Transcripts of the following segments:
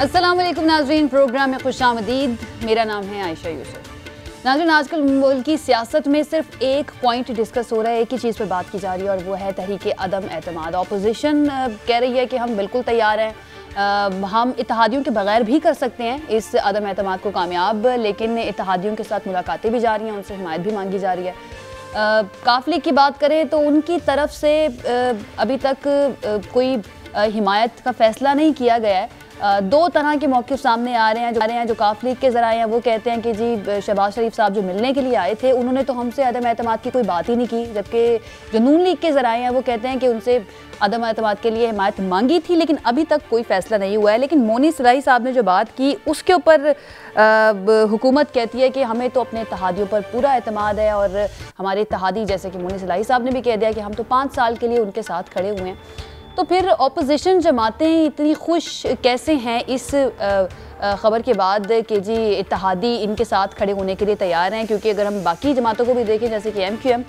अस्सलाम वालेकुम नाज़रीन, प्रोग्राम में खुशामदीद। मेरा नाम है आयशा यूसुफ। नाज़रीन, आजकल मुल्क की सियासत में सिर्फ एक पॉइंट डिस्कस हो रहा है, एक ही चीज़ पर बात की जा रही है और वो है तहरीक अदम एतमाद। अपोजिशन कह रही है कि हम बिल्कुल तैयार हैं, हम इत्तेहादियों के बगैर भी कर सकते हैं इस अदम एतमाद को कामयाब, लेकिन इत्तेहादियों के साथ मुलाकातें भी जा रही हैं, उनसे हिमायत भी मांगी जा रही है। काफ़िले की बात करें तो उनकी तरफ से अभी तक कोई हिमायत का फ़ैसला नहीं किया गया है। दो तरह के मौक़िफ़ सामने आ रहे हैं। जो काफ लीग के ज़राए हैं वो कहते हैं कि जी शहबाज शरीफ साहब जो मिलने के लिए आए थे उन्होंने तो हमसे अदम एतमाद की कोई बात ही नहीं की, जबकि जो नून लीग के ज़राए हैं वो कहते हैं कि उनसे अदम एतमाद के लिए हिमायत मांगी थी, लेकिन अभी तक कोई फ़ैसला नहीं हुआ है। लेकिन मोनी सलाई साहब ने जो बात की उसके ऊपर हुकूमत कहती है कि हमें तो अपने इत्तेहादियों पर पूरा एतमाद है, और हमारे इत्तेहादी जैसे कि मोनी सलाई साहब ने भी कह दिया कि हम तो 5 साल के लिए उनके साथ खड़े हुए हैं। तो फिर अपोजिशन जमातें इतनी खुश कैसे हैं इस ख़बर के बाद कि जी इत्तेहादी इनके साथ खड़े होने के लिए तैयार हैं? क्योंकि अगर हम बाकी जमातों को भी देखें जैसे कि MQM,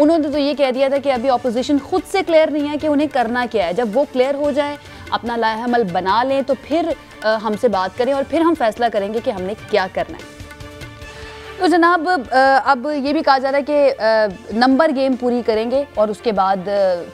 उन्होंने तो ये कह दिया था कि अभी अपोजिशन खुद से क्लियर नहीं है कि उन्हें करना क्या है। जब वो क्लियर हो जाए, अपना लाएहमल बना लें, तो फिर हमसे बात करें और फिर हम फैसला करेंगे कि हमने क्या करना है। तो जनाब, अब ये भी कहा जा रहा है कि नंबर गेम पूरी करेंगे और उसके बाद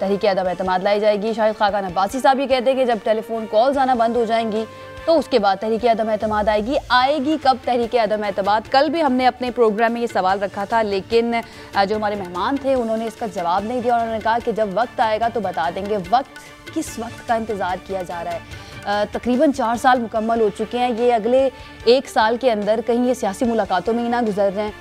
तहरीक अदम एतमाद लाई जाएगी। शाहिद खाकान अब्बासी साहब ये कहते हैं कि जब टेलीफोन कॉल्स आना बंद हो जाएंगी तो उसके बाद तहरीक अदम एतमाद आएगी कब तहरीक अदम एतमाद? कल भी हमने अपने प्रोग्राम में ये सवाल रखा था, लेकिन जो हमारे मेहमान थे उन्होंने इसका जवाब नहीं दिया। उन्होंने कहा कि जब वक्त आएगा तो बता देंगे। वक्त किस वक्त का इंतज़ार किया जा रहा है? तकरीबन 4 साल मुकम्मल हो चुके हैं। ये अगले 1 साल के अंदर कहीं ये सियासी मुलाकातों में ही ना गुजर जाएँ।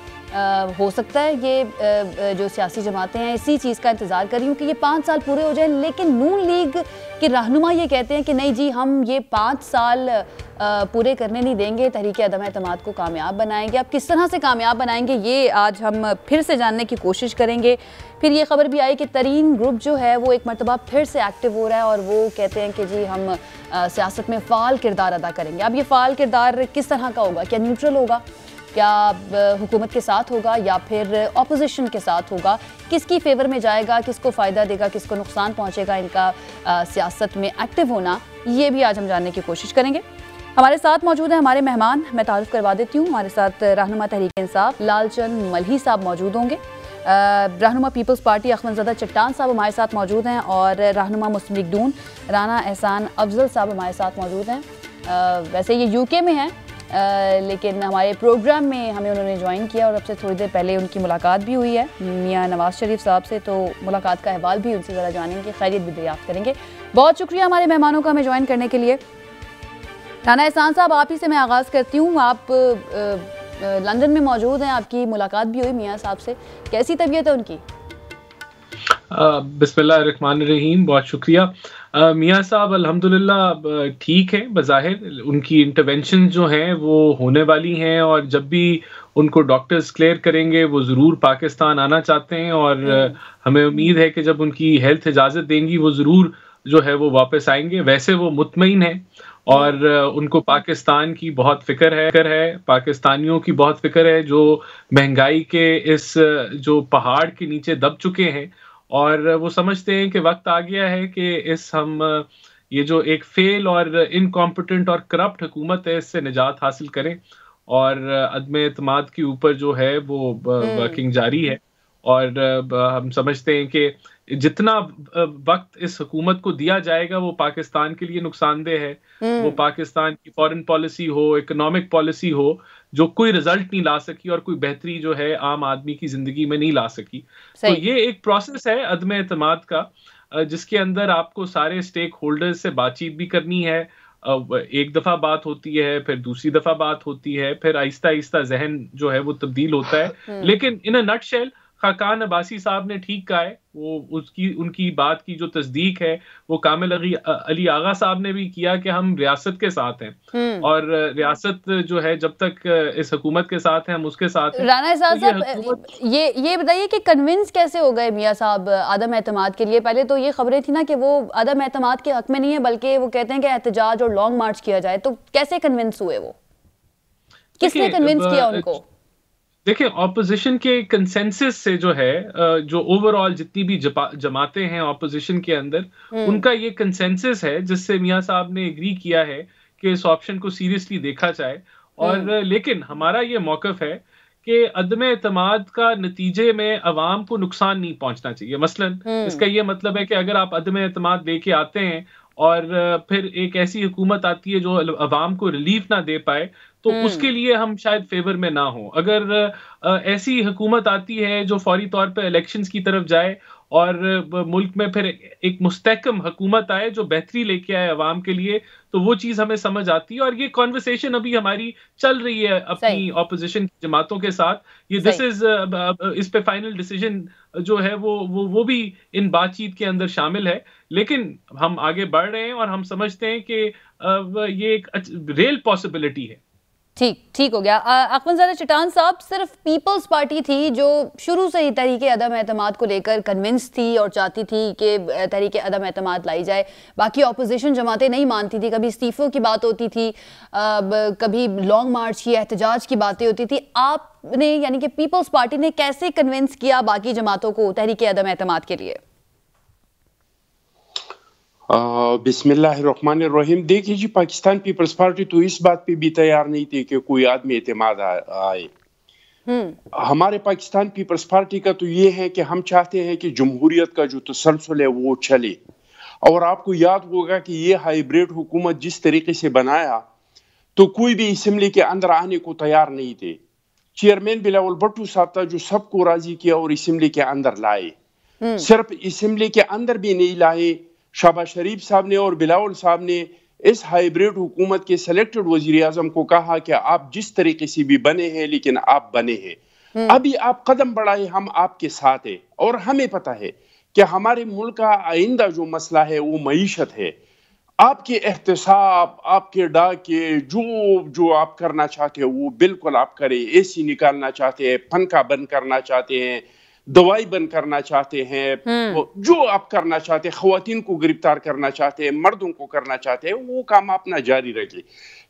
हो सकता है ये जो सियासी जमातें हैं इसी चीज़ का इंतज़ार कर रही हूँ कि ये 5 साल पूरे हो जाएं, लेकिन नून लीग के रहनुमा ये कहते हैं कि नहीं जी, हम ये 5 साल पूरे करने नहीं देंगे, तहरीक अदम एतमाद को कामयाब बनाएंगे। अब किस तरह से कामयाब बनाएंगे ये आज हम फिर से जानने की कोशिश करेंगे। फिर ये खबर भी आई कि तरीन ग्रुप जो है वो एक मरतबा फिर से एक्टिव हो रहा है और वो कहते हैं कि जी हम सियासत में फ़ाल किरदार अदा करेंगे। अब ये फ़ाल किरदार किस तरह का होगा? क्या न्यूट्रल होगा, क्या हुकूमत के साथ होगा, या फिर अपोजिशन के साथ होगा? किसकी फेवर में जाएगा, किसको फ़ायदा देगा, किसको नुकसान पहुंचेगा इनका सियासत में एक्टिव होना? ये भी आज हम जानने की कोशिश करेंगे। हमारे साथ मौजूद हैं हमारे मेहमान, मैं तारुफ करवा देती हूँ। हमारे साथ रहनुमा तहरीक इंसाफ लालचंद मलही साहब मौजूद होंगे, रहनुमा पीपल्स पार्टी अखवंज़दा चट्टान साहब हमारे साथ मौजूद हैं, और रहनुमा मुस्लिम लीग नून राना एहसान अफजल साहब हमारे साथ मौजूद हैं। वैसे ये UK में हैं, लेकिन हमारे प्रोग्राम में हमें उन्होंने ज्वाइन किया और अब से थोड़ी देर पहले उनकी मुलाकात भी हुई है मियाँ नवाज़ शरीफ साहब से, तो मुलाकात का अहवाल भी उनसे ज़रा जानेंगे, खैरियत भी दरियाफ्त करेंगे। बहुत शुक्रिया हमारे मेहमानों का हमें ज्वाइन करने के लिए। राना एहसान साहब, आप ही से मैं आगाज़ करती हूँ। आप लंदन में मौजूद हैं, आपकी मुलाकात भी हुई मियाँ साहब से, कैसी तबीयत है उनकी? बिस्मिल्लाहिर्रहमानिर्रहीम, बहुत शुक्रिया। मियाँ साहब अल्हम्दुलिल्लाह ठीक हैं। बज़ाहिर उनकी इंटरवेंशन जो हैं वो होने वाली हैं, और जब भी उनको डॉक्टर्स क्लियर करेंगे वो ज़रूर पाकिस्तान आना चाहते हैं, और हमें उम्मीद है कि जब उनकी हेल्थ इजाज़त देंगी वो ज़रूर जो है वो वापस आएंगे। वैसे वो मुतमईन हैं और उनको पाकिस्तान की बहुत फ़िक्र है, पाकिस्तानियों की बहुत फ़िक्र है जो महंगाई के इस जो पहाड़ के नीचे दब चुके हैं, और वो समझते हैं कि वक्त आ गया है कि ये जो एक फेल और इनकॉम्पिटेंट और करप्ट हुकूमत है इससे निजात हासिल करें, और अदम एतमाद के ऊपर जो है वो वर्किंग जारी है। और हम समझते हैं कि जितना वक्त इस हुकूमत को दिया जाएगा वो पाकिस्तान के लिए नुकसानदेह है। वो पाकिस्तान की फॉरेन पॉलिसी हो, इकोनॉमिक पॉलिसी हो, जो कोई रिजल्ट नहीं ला सकी और कोई बेहतरी जो है आम आदमी की जिंदगी में नहीं ला सकी। तो ये एक प्रोसेस है अदम एतमाद का, जिसके अंदर आपको सारे स्टेक होल्डर्स से बातचीत भी करनी है। एक दफ़ा बात होती है, फिर दूसरी दफ़ा बात होती है, फिर आहिस्ता आहिस्ता जहन जो है वो तब्दील होता है। लेकिन इन अ नटशेल खाकान अब्बासी साहब ने ठीक कहा है। वो उनकी बात की जो तस्दीक है वो कामिल अली आगा साहब ने भी किया कि हम रियासत के साथ हैं, और रियासत जो है जब तक इस हुकूमत के साथ है हम उसके साथ हैं। राना एहसान साहब, ये बताइए कि कन्विंस कैसे हो गए मियाँ साहब अदम एतमाद के लिए? पहले तो ये खबरें थी ना कि वो अदम एतमाद के हक में नहीं है, बल्कि वो कहते हैं कि एहतजाज और लॉन्ग मार्च किया जाए। तो कैसे कन्विंस हुए वो? किसने कन्विंस किया उनको? देखिए, ऑपोजिशन के कंसेंसस से जो है, जो ओवरऑल जितनी भी जमातें हैं ऑपोजिशन के अंदर, उनका ये कंसेंसस है जिससे मियाँ साहब ने एग्री किया है कि इस ऑप्शन को सीरियसली देखा जाए। और लेकिन हमारा ये मौक़िफ़ है कि अदम एतमाद का नतीजे में अवाम को नुकसान नहीं पहुंचना चाहिए। मसलन इसका ये मतलब है कि अगर आप अदम एतमाद लेके आते हैं और फिर एक ऐसी हुकूमत आती है जो अवाम को रिलीफ ना दे पाए, तो उसके लिए हम शायद फेवर में ना हो। अगर ऐसी हुकूमत आती है जो फौरी तौर पे इलेक्शंस की तरफ जाए और मुल्क में फिर एक मुस्तहकम हुकूमत आए जो बेहतरी लेके आए अवाम के लिए, तो वो चीज़ हमें समझ आती है। और ये कॉन्वर्सेशन अभी हमारी चल रही है अपनी ऑपोजिशन की जमातों के साथ। ये दिस इज इस पे फाइनल डिसीजन जो है वो भी इन बातचीत के अंदर शामिल है। लेकिन हम आगे बढ़ रहे हैं और हम समझते हैं कि ये एक रियल पॉसिबिलिटी है। ठीक हो गया। अखवंजादा चट्टान साहब, सिर्फ पीपल्स पार्टी थी जो शुरू से ही तहरीक अदम एतमाद को लेकर कन्विंस थी और चाहती थी कि तहरीक अदम एतमाद लाई जाए। बाकी ऑपोजिशन जमातें नहीं मानती थी। कभी इस्तीफों की बात होती थी, कभी लॉन्ग मार्च की एहतजाज की बातें होती थी। आपने यानी कि पीपल्स पार्टी ने कैसे कन्विंस किया बाकी जमातों को तहरीक अदम एतमाद के लिए? बिस्मिल्लाहिर्रहमानिर्रहीम। देखिए जी, पाकिस्तान पीपल्स पार्टी तो इस बात पे भी तैयार नहीं थी कि कोई आदमी एतमाद आए। हमारे पाकिस्तान पीपल्स पार्टी का तो ये है कि हम चाहते हैं कि जमहूरियत का जो तसलसल है वो चले। और आपको याद होगा कि ये हाइब्रिड हुकूमत जिस तरीके से बनाया, तो कोई भी असेंबली के अंदर आने को तैयार नहीं थे। चेयरमैन बिलावल भुट्टो साहब था जो सबको राजी किया और असेंबली के अंदर लाए। सिर्फ असेंबली के अंदर भी नहीं लाए, शहबाज शरीफ साहब ने और बिलावल साहब ने इस हाइब्रिड हुकूमत के सिलेक्टेड वजीर आजम को कहा कि आप जिस तरीके से भी बने हैं, लेकिन आप बने हैं, अभी आप कदम बढ़ाए, हम आपके साथ हैं। और हमें पता है कि हमारे मुल्क का आइंदा जो मसला है वो मईशत है। आपके एहतसाब, आपके डाके, जो आप करना चाहते हैं वो बिल्कुल आप करें। एसी निकालना चाहते हैं, पंखा बंद करना चाहते हैं, दवाई बंद करना चाहते हैं, जो आप करना चाहते हैं, ख़वातीन को गिरफ्तार करना चाहते हैं, मर्दों को करना चाहते हैं, वो काम अपना जारी रखें।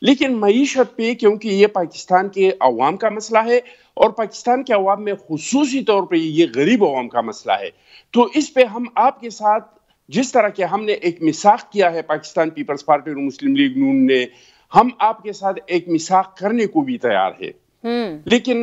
लेकिन मईशत पे, क्योंकि ये पाकिस्तान के अवाम का मसला है और पाकिस्तान के अवाम में खुसूसी तौर पे ये गरीब अवाम का मसला है, तो इस पे हम आपके साथ जिस तरह के हमने एक मिसाक किया है पाकिस्तान पीपल्स पार्टी और मुस्लिम लीग नून ने, हम आपके साथ एक मिसाक करने को भी तैयार है। लेकिन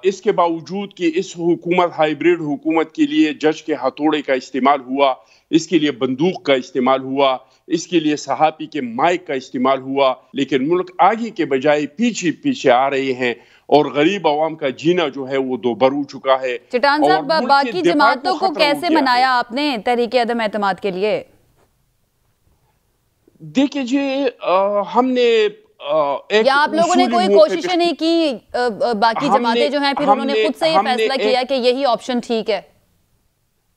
इसके बावजूद कि इस हुकूमत, हाइब्रिड हुकूमत के लिए जज के हथौड़े का इस्तेमाल हुआ, इसके लिए बंदूक का इस्तेमाल हुआ, इसके लिए सहाफ़ी के माइक का इस्तेमाल हुआ, लेकिन मुल्क आगे के बजाय पीछे पीछे आ रहे हैं और गरीब आवाम का जीना जो है वो दोबर हो चुका है। चट्टान साहब, बाकी जमातों को कैसे मनाया आपने तहरीक अदम एतमाद के लिए? देखिए जी, हमने या आप लोगों ने कोई कोशिशें नहीं की? बाकी जमातें जो हैं फिर उन्होंने खुद से ये फैसला किया कि यही ऑप्शन ठीक है?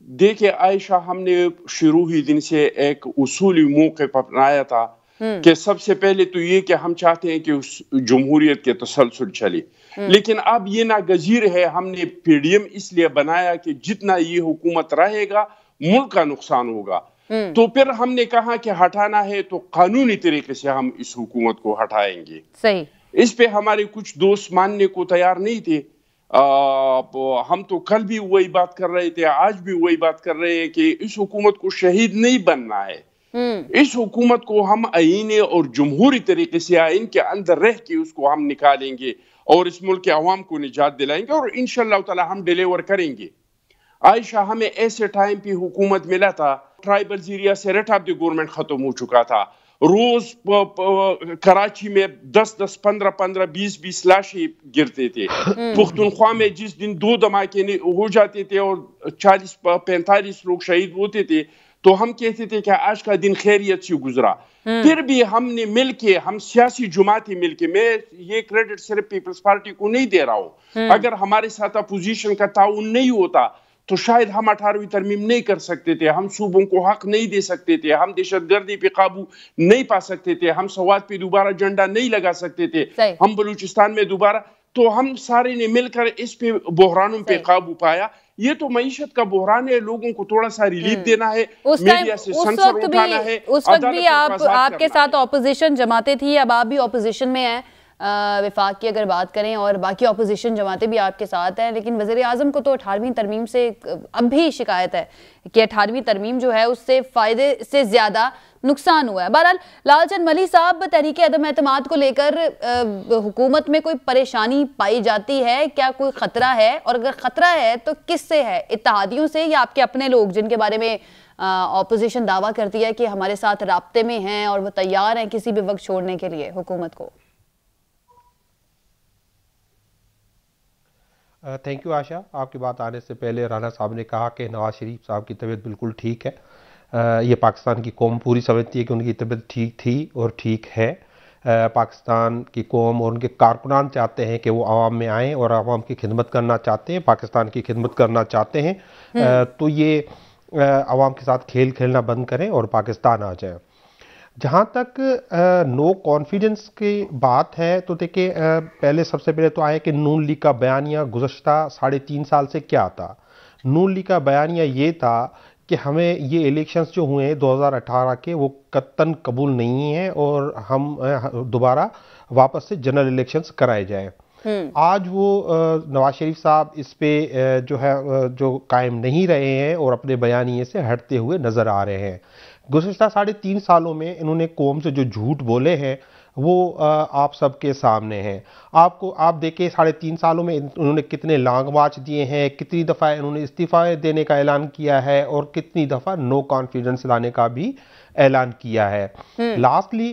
देखिए आयशा, हमने शुरू ही दिन से एक उसूली मौक़िफ़ अपनाया था कि सबसे पहले तो ये कि हम चाहते हैं कि उस जमहूरियत के तसलसल चले। लेकिन अब ये नागज़ीर है, हमने पीडीएम इसलिए बनाया कि जितना ये हुकूमत रहेगा मुल्क का नुकसान होगा। तो फिर हमने कहा कि हटाना है तो कानूनी तरीके से हम इस हुकूमत को हटाएंगे। सही। इस पे हमारे कुछ दोस्त मानने को तैयार नहीं थे। हम तो कल भी वही बात कर रहे थे, आज भी वही बात कर रहे हैं कि इस हुकूमत को शहीद नहीं बनना है। इस हुकूमत को हम आईने और जमहूरी तरीके से आइन के अंदर रह के उसको हम निकालेंगे और इस मुल्क के अवाम को निजात दिलाएंगे और इंशाअल्लाह ताला हम डिलीवर करेंगे। आयशा, हमें ऐसे टाइम पे हुकूमत मिला था, ट्राइबल एरिया से रेट ऑफ द गवर्नमेंट खत्म हो चुका था। रोज कराची में 10-10, 15-15, 20-20 लाशें गिरते थे। पुख्तनख्वा में जिस दिन 2 धमाके हो जाते थे और 40-45 लोग शहीद होते थे, तो हम कहते थे कि आज का दिन खैरियत से गुजरा। फिर भी हमने मिलके, हम सियासी जमातें मिलके, मैं ये क्रेडिट सिर्फ पीपल्स पार्टी को नहीं दे रहा हूँ, अगर हमारे साथ अपोजिशन का ताउन नहीं होता तो शायद हम 18वीं तरमीम नहीं कर सकते थे, हम सूबों को हक नहीं दे सकते थे, हम दहशतगर्दी पे काबू नहीं पा सकते थे, हम सवात पे दोबारा झंडा नहीं लगा सकते थे, हम बलूचिस्तान में दोबारा, तो हम सारे ने मिलकर इस पे बहरानों पे काबू पाया। ये तो मईशत का बहरान है, लोगों को थोड़ा सा रिलीफ देना है, मीडिया से सेंसर उठाना है। उस वक्त भी आपके साथ ऑपोजिशन जमाते थी, अब आप भी ऑपोजिशन में हैं, वफाक की अगर बात करें और बाकी अपोजिशन जमातें भी आपके साथ हैं, लेकिन वज़ीर आज़म को तो 18वीं तरमीम से अब भी शिकायत है कि 18वीं तरमीम जो है उससे फ़ायदे से ज़्यादा नुकसान हुआ है। बहरहाल लालचंद मली साहब, तहरीके अदम एतमाद को लेकर हुकूमत में कोई परेशानी पाई जाती है, क्या कोई ख़तरा है, और अगर ख़तरा है तो किससे है, इत्तेहादियों से या आपके अपने लोग जिनके बारे में ऑपोजिशन दावा करती है कि हमारे साथ राब्ते में हैं और वो तैयार हैं किसी भी वक्त छोड़ने के लिए हुकूमत को? थैंक यू आशा। आपकी बात आने से पहले राना साहब ने कहा कि नवाज शरीफ साहब की तबीयत बिल्कुल ठीक है। ये पाकिस्तान की कौम पूरी समझती है कि उनकी तबीयत ठीक थी और ठीक है। पाकिस्तान की कौम और उनके कारकुनान चाहते हैं कि वो आवाम में आएँ और आवाम की खिदमत करना चाहते हैं, पाकिस्तान की खिदमत करना चाहते हैं। तो ये आवाम के साथ खेल खेलना बंद करें और पाकिस्तान आ जाए। जहाँ तक नो कॉन्फिडेंस की बात है तो देखिए, पहले सबसे पहले तो आए कि नून लीग का बयानिया गुज़श्ता 3.5 साल से क्या था। नून लीग का बयानिया ये था कि हमें ये इलेक्शंस जो हुए हैं 2018 के वो कत्तन कबूल नहीं है और हम दोबारा वापस से जनरल इलेक्शंस कराए जाएं। आज वो नवाज शरीफ साहब इस पे जो है जो कायम नहीं रहे हैं और अपने बयानिए से हटते हुए नजर आ रहे हैं। गुज़श्ता 3.5 सालों में इन्होंने कौम से जो झूठ बोले हैं वो आप सबके सामने हैं। आप देखिए 3.5 सालों में उन्होंने कितने लॉन्ग मार्च दिए हैं, कितनी दफ़ा इन्होंने इस्तीफा देने का ऐलान किया है और कितनी दफ़ा नो कॉन्फिडेंस लाने का भी ऐलान किया है। लास्टली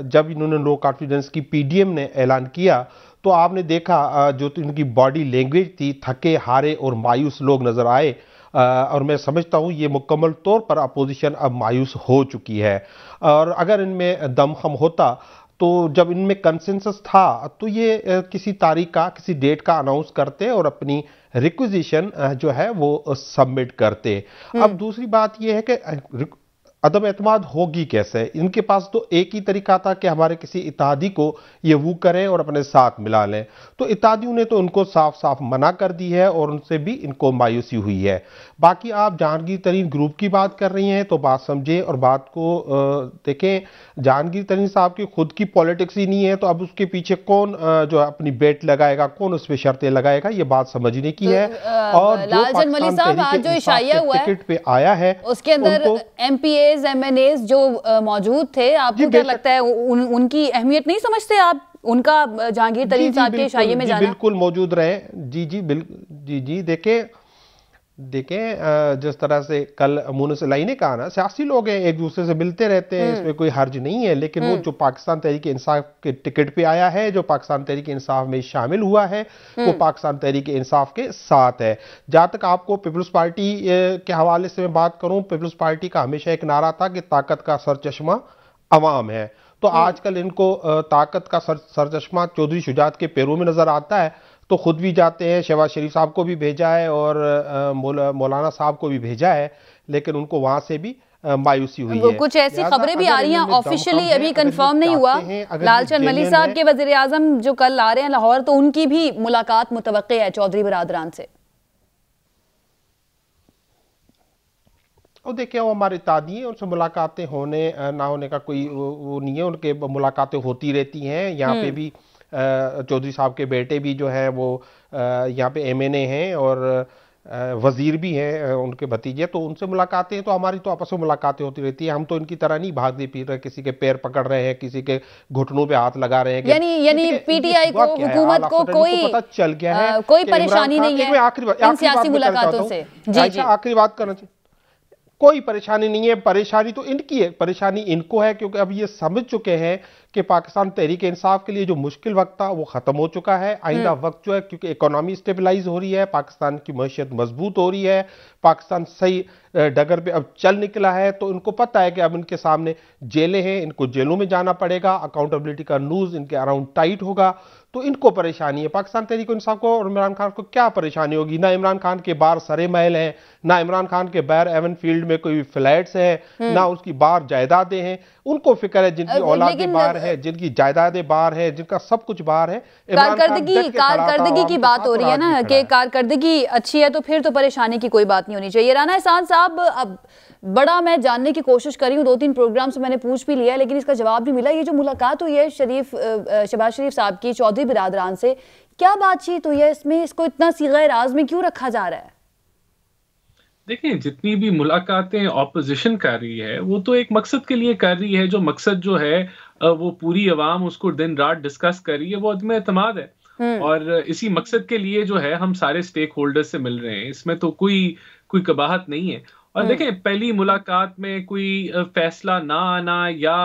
जब इन्होंने नो कॉन्फिडेंस की पीडीएम ने ऐलान किया तो आपने देखा जो इनकी बॉडी लैंग्वेज थी, थके हारे और मायूस लोग नजर आए। और मैं समझता हूँ ये मुकम्मल तौर पर अपोजिशन अब मायूस हो चुकी है। और अगर इनमें दमखम होता तो जब इनमें कंसेंसस था तो ये किसी तारीख का, किसी डेट का अनाउंस करते और अपनी रिक्विजिशन जो है वो सबमिट करते। अब दूसरी बात ये है कि अदम एतमाद होगी कैसे। इनके पास तो एक ही तरीका था कि हमारे किसी इत्तेहादी को ये वो करें और अपने साथ मिला लें। तो इत्तेहादियों ने तो उनको साफ साफ मना कर दी है और उनसे भी इनको मायूसी हुई है। बाकी आप जहांगीर तरीन ग्रुप की बात कर रही हैं तो बात समझे और बात को देखें। जहांगीर तरीन साहब की खुद की पॉलिटिक्स ही नहीं है तो अब उसके पीछे कौन जो अपनी बेट लगाएगा, कौन उस पर शर्तें लगाएगा, ये बात समझने की है। और लालचंद मली साहब, आज जो इशाया हुआ है टिकट पे आया है उसके अंदर एमपीएज एमएनएज जो मौजूद थे, आपको क्या लगता है उनकी अहमियत नहीं समझते आप? उनका जहांगीर तरीन साहब के इशाये में जाना बिल्कुल मौजूद रहे। जी देखें जिस तरह से कल मुनसलाई ने कहा ना, सियासी लोग हैं, एक दूसरे से मिलते रहते हैं, इसमें कोई हर्ज नहीं है। लेकिन वो जो पाकिस्तान तहरीक इंसाफ के टिकट पे आया है, जो पाकिस्तान तहरीक इंसाफ में शामिल हुआ है, वो पाकिस्तान तहरीक इंसाफ के साथ है। जहां तक आपको पीपल्स पार्टी के हवाले से मैं बात करूं, पीपल्स पार्टी का हमेशा एक नारा था कि ताकत का सरचश्मा अवाम है। तो आजकल इनको ताकत का सरचश्मा चौधरी शुजात के पैरों में नजर आता है तो खुद भी जाते हैं। शहबाज शरीफ साहब को भी भेजा है और मौलाना साहब को भी भेजा है, लेकिन उनको वहां से भी मायूसी हुई है। कुछ ऐसी खबरें भी आ रही हैं, ऑफिशियली अभी कंफर्म नहीं हुआ। लालचंद मली साहब के वजीर आजम जो कल आ रहे हैं लाहौर, तो उनकी भी मुलाकात मुतवक्के है चौधरी बरादरान से। और देखिए वो हमारे तादी हैं, उनसे मुलाकातें होने ना होने का कोई वो नहीं है। उनके मुलाकातें होती रहती हैं। यहाँ पे भी चौधरी साहब के बेटे भी जो है वो यहाँ पे एमएनए हैं और वजीर भी हैं उनके भतीजे, तो उनसे मुलाकातें, तो हमारी तो आपस में मुलाकातें होती रहती है। हम तो इनकी तरह नहीं भागते फिर रहे, किसी के पैर पकड़ रहे हैं, किसी के घुटनों पे हाथ लगा रहे हैं। यानी पीटीआई को, हुकूमत को कोई पता चल गया है, कोई परेशानी नहीं है इन सियासी मुलाकातों से। आखिरी बात करना चाहिए, कोई परेशानी नहीं है। परेशानी तो इनकी है, परेशानी इनको है क्योंकि अब ये समझ चुके हैं कि पाकिस्तान तहरीक इंसाफ के लिए जो मुश्किल वक्त था वो खत्म हो चुका है। आइंदा वक्त जो है, क्योंकि इकोनॉमी स्टेबलाइज हो रही है, पाकिस्तान की मईशत मजबूत हो रही है, पाकिस्तान सही डगर पे अब चल निकला है, तो इनको पता है कि अब इनके सामने जेलें हैं, इनको जेलों में जाना पड़ेगा, अकाउंटेबिलिटी का नूज इनके अराउंड टाइट होगा। तो इनको परेशानी है। पाकिस्तान तहरीक इंसाफ को और इमरान खान को क्या परेशानी होगी? ना इमरान खान के बाहर सरे महल हैं, ना इमरान खान के बाहर एवन फील्ड में कोई फ्लैट्स है, ना उसकी बाहर जायदादें हैं। उनको फिक्र है जिनकी औलादें बाहर है, जिनकी जायदादें बाहर है, जिनका सब कुछ बाहर है। कारकर्दगी की बात हो रही है ना कि कारकर्दगी अच्छी है तो फिर तो परेशानी की कोई बात नहीं होनी चाहिए। राना एहसान साहब, अब बड़ा मैं जानने की कोशिश कर रही हूँ, 2-3 प्रोग्राम से मैंने पूछ भी लिया, लेकिन इसका जवाब नहीं मिला। ये जो मुलाकात हुई है शहबाज शरीफ साहब की चौधरी बिरादरान से, क्या बातचीत हुई है इसमें? इसको इतना सीगा राज में क्यों रखा जा रहा है? देखिए, जितनी भी मुलाकातें ऑपोजिशन कर रही है वो तो एक मकसद के लिए कर रही है, जो मकसद जो है वो पूरी अवाम उसको दिन रात डिस्कस कर रही है, वो अदम एतमाद है। और इसी मकसद के लिए जो है हम सारे स्टेक होल्डर से मिल रहे हैं, इसमें तो कोई कबाहत नहीं है। और देखें, पहली मुलाकात में कोई फैसला ना आना या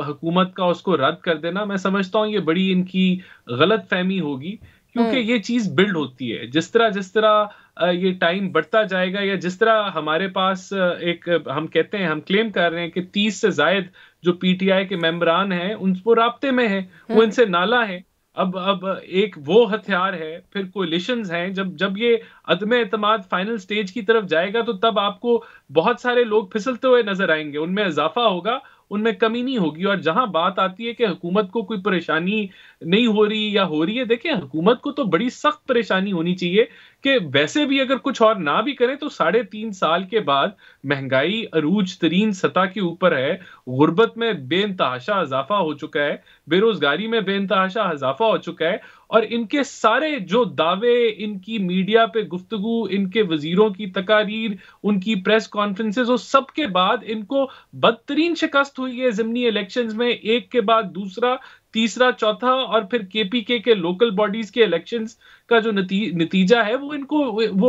हुकूमत का उसको रद्द कर देना, मैं समझता हूँ ये बड़ी इनकी गलत फहमी होगी, क्योंकि ये चीज बिल्ड होती है। जिस तरह ये टाइम बढ़ता जाएगा, या जिस तरह हमारे पास एक हम कहते हैं, हम क्लेम कर रहे हैं कि 30 से ज्यादा जो पीटीआई के मेंबरान हैं उनको राब्ते में है, वो इनसे नाला है। अब एक वो हथियार है, फिर कोलिशंस हैं। जब ये अदम एतमाद फाइनल स्टेज की तरफ जाएगा तो तब आपको बहुत सारे लोग फिसलते हुए नजर आएंगे, उनमें इजाफा होगा, उनमें कमी नहीं होगी। और जहां बात आती है कि हुकूमत को कोई परेशानी नहीं हो रही या हो रही है, देखिए हुकूमत को तो बड़ी सख्त परेशानी होनी चाहिए कि वैसे भी अगर कुछ और ना भी करें तो 3.5 साल के बाद महंगाई अरूज तरीन सतह के ऊपर है, गुर्बत में बेइंतहाशा इजाफा हो चुका है, बेरोजगारी में बेइंतहाशा इजाफा हो चुका है, और इनके सारे जो दावे, इनकी मीडिया पे गुफ्तगू, इनके वजीरों की तकारीर, उनकी प्रेस कॉन्फ्रेंसेस, वो सब के बाद इनको बदतरीन शिकस्त हुई है ज़िमनी इलेक्शंस में, एक के बाद दूसरा, तीसरा, चौथा, और फिर केपीके के लोकल बॉडीज के इलेक्शंस का जो नतीजा है वो इनको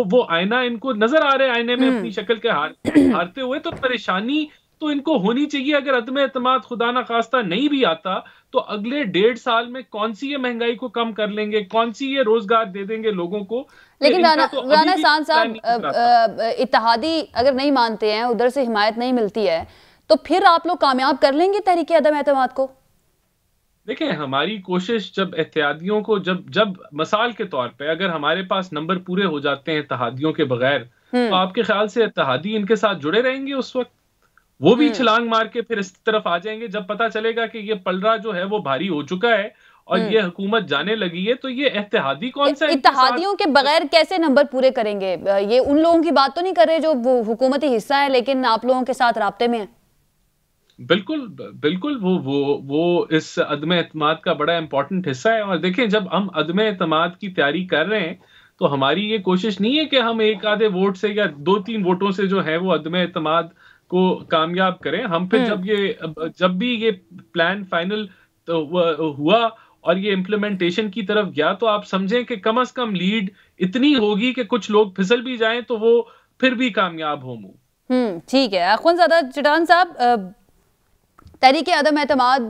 वो आईना इनको नजर आ रहा है, आईने में अपनी शक्ल के हारते हुए। तो परेशानी तो इनको होनी चाहिए। अगर अदम एतमाद खुदा ना खास्ता नहीं भी आता तो अगले 1.5 साल में कौन सी ये महंगाई को कम कर लेंगे, कौन सी ये रोजगार दे देंगे लोगों को। लेकिन राना एहसान साहब, इत्तेहादी अगर नहीं मानते हैं, उधर से हिमायत नहीं मिलती है, तो फिर आप लोग कामयाब कर लेंगे तहरीक अदम एतमाद को? देखिए, हमारी कोशिश जब इत्तेहादियों को जब मिसाल के तौर पे अगर हमारे पास नंबर पूरे हो जाते हैं इत्तेहादियों के बगैर, तो आपके ख्याल से इत्तेहादी इनके साथ जुड़े रहेंगे? उस वक्त वो भी छलांग मार के फिर इस तरफ आ जाएंगे। जब पता चलेगा कि ये पलड़ा जो है वो भारी हो चुका है और ये हुकूमत जाने लगी है, तो ये इत्तेहादी कौन सा इत्तेहादियों के बगैर कैसे नंबर पूरे करेंगे? ये उन लोगों की बात तो नहीं कर रहे जो हुकूमती हिस्सा है लेकिन आप लोगों के साथ राब्ते में है? बिल्कुल वो इस अदम एतमाद का बड़ा इंपॉर्टेंट हिस्सा है। और देखें, जब हम अदम एतमाद की तैयारी कर रहे हैं तो हमारी ये कोशिश नहीं है कि हम एक आधे वोट से या 2-3 वोटों से जो है वो अदम एतमाद को कामयाब करें। हम फिर जब भी ये प्लान फाइनल तो हुआ और ये इम्प्लीमेंटेशन की तरफ गया, तो आप समझें कि कम से कम लीड इतनी होगी कि कुछ लोग फिसल भी जाएं तो वो फिर भी कामयाब हो। ठीक है। अख्वंज़ादा चटान साहब, तहरीक अदम एतमाद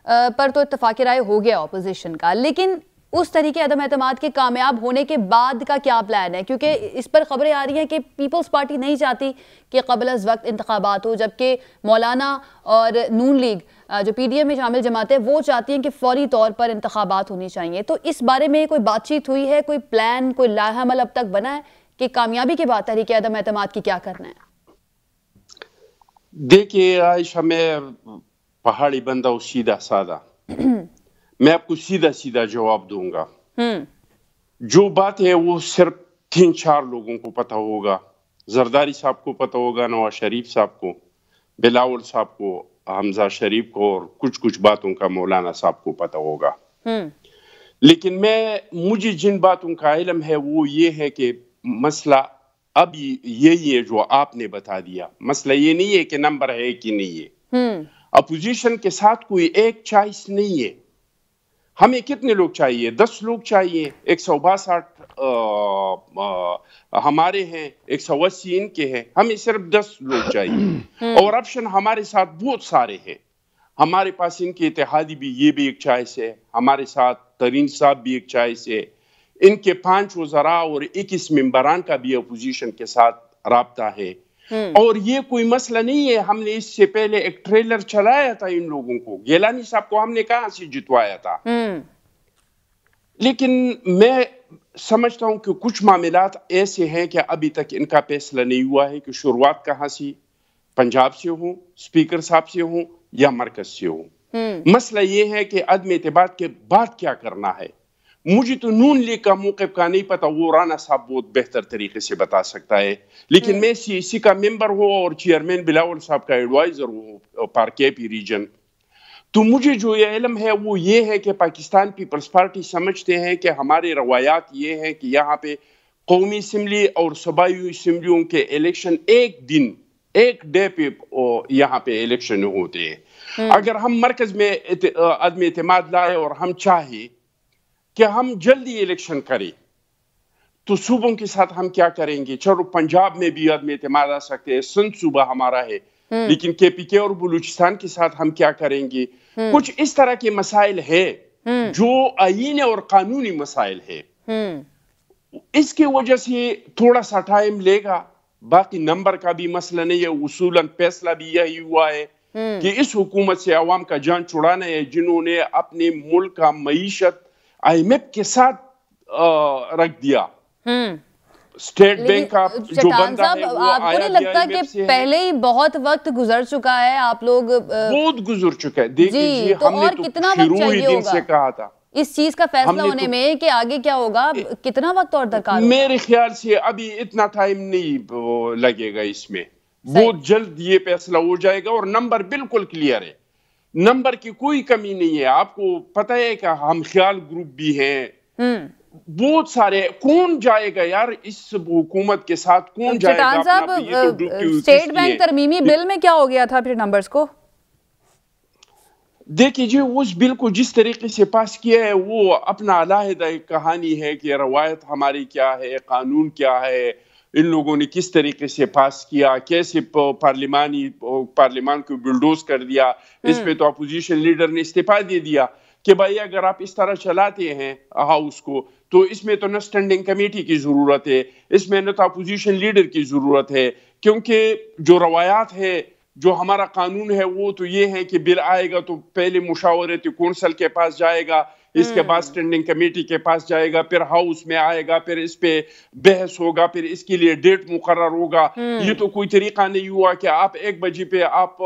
पर तो इत्तफाक़ राय हो गया अपोजिशन का, लेकिन उस तरीके अदम एतमाद के कामयाब होने के बाद का क्या प्लान है? क्योंकि इस पर खबरें आ रही हैं कि पीपल्स पार्टी नहीं चाहती कि क़ब्ल अज़ वक्त इंतखाबात हो, जबकि मौलाना और नून लीग जो पीडीएम में शामिल जमात है वो चाहती हैं कि फौरी तौर पर इंतखाबात होनी चाहिए। तो इस बारे में कोई बातचीत हुई है, कोई प्लान, कोई लाहमल अब तक बना है कि कामयाबी के बाद तहरीक अदम एतमाद की क्या करना है? देखिए आयशा, मैं पहाड़ी बंदा हूँ, सीधा सादा। मैं आपको सीधा सीधा जवाब दूंगा। जो बात है वो सिर्फ 3-4 लोगों को पता होगा। जरदारी साहब को पता होगा, नवाज शरीफ साहब को, बिलावल साहब को, हमजा शरीफ को, और कुछ बातों का मौलाना साहब को पता होगा। लेकिन मुझे जिन बातों का इल्म है वो ये है कि मसला अब यही है जो आपने बता दिया। मसला ये नहीं है कि नंबर है कि नहीं है। अपोजिशन के साथ कोई एक चॉइस नहीं है। हमें कितने लोग चाहिए? 10 लोग चाहिए। 162 हमारे हैं, 180 इनके हैं, हमें सिर्फ 10 लोग चाहिए। और ऑप्शन हमारे साथ बहुत सारे हैं। हमारे पास इनके इत्तेहादी भी, ये भी एक चॉइस है। हमारे साथ तरीन साहब भी एक चॉइस है। इनके 5 वज़रा और 21 मेंबरान का भी अपोजिशन के साथ राब्ता है। और ये कोई मसला नहीं है। हमने इससे पहले एक ट्रेलर चलाया था इन लोगों को। गिलानी साहब को हमने कहां से जितवाया था? लेकिन मैं समझता हूं कि कुछ मामलात ऐसे हैं कि अभी तक इनका फैसला नहीं हुआ है कि शुरुआत कहां से, पंजाब से हो, स्पीकर साहब से हो या मरकज से हो। मसला ये है कि अदम एतमाद के बाद क्या करना है। मुझे तो नून लीग का मौक़िफ़ का नहीं पता, वो राना साहब बहुत बेहतर तरीके से बता सकता है। लेकिन मैं सीएसी का मेंबर हूँ और चेयरमैन बिलावल साहब का एडवाइजर हूँ पार केपी रीजन। तो मुझे जो ये इल्म है वो ये है कि पाकिस्तान पीपल्स पार्टी समझते हैं कि हमारे रवायात ये हैं कि यहाँ पे कौमी असम्बली और सूबाई असम्बलियों के इलेक्शन एक दिन, एक डे पे यहाँ पे इलेक्शन होते हैं। अगर हम मरकज में अदम एतमाद लाए और हम चाहे कि हम जल्दी इलेक्शन करें, तो सूबों के साथ हम क्या करेंगे? चलो पंजाब में भी अदम एतमाद आ सकते हैं, सिंध सूबा हमारा है, लेकिन केपीके और बलूचिस्तान के साथ हम क्या करेंगे? कुछ इस तरह के मसाइल है जो आईन और कानूनी मसाइल है। इसकी वजह से थोड़ा सा टाइम लेगा। बाकी नंबर का भी मसला नहीं है, उसूलन फैसला भी यही हुआ है कि इस हुकूमत से अवाम का जान छुड़ाना है, जिन्होंने अपने मुल्क का मईशत IMF के साथ रख दिया। स्टेट बैंक का जो बंदा है वो आपको नहीं लगता कि पहले ही बहुत वक्त गुजर चुका है? आप लोग बहुत गुजर चुका है। देखिए तो हमने तो कितना वक्त चाहिए होगा से कहा था इस चीज का फैसला होने में कि आगे क्या होगा, कितना वक्त और दरकार? मेरे ख्याल से अभी इतना टाइम नहीं लगेगा, इसमें बहुत जल्द ये फैसला हो जाएगा और नंबर बिल्कुल क्लियर है, नंबर की कोई कमी नहीं है। आपको पता है कि हम ख्याल ग्रुप भी हैं, बहुत सारे। कौन जाएगा यार इस हुकूमत के साथ? कौन जाएगा? स्टेट बैंक तरमीमी बिल में क्या हो गया था फिर नंबर्स को? देखिए जी, उस बिल को जिस तरीके से पास किया है वो अपना अलग कहानी है कि रवायत हमारी क्या है, कानून क्या है, इन लोगों ने किस तरीके से पास किया, कैसे पार्लियामान को बुलडोज कर दिया। इस पे तो अपोजिशन लीडर ने इस्तीफा दे दिया कि भाई अगर आप इस तरह चलाते हैं हाउस को तो इसमें तो न स्टैंडिंग कमेटी की जरूरत है, इसमें न तो अपोजिशन लीडर की जरूरत है, क्योंकि जो रवायात है, जो हमारा कानून है वो तो ये है कि बिल आएगा तो पहले मुशावरती कौंसल के पास जाएगा, इसके बाद स्टैंडिंग कमेटी के पास जाएगा, फिर हाउस में आएगा, फिर इस पे बहस होगा, फिर इसके लिए डेट मुकर्रर होगा। ये तो कोई तरीका नहीं हुआ कि आप 1 बजे पे आप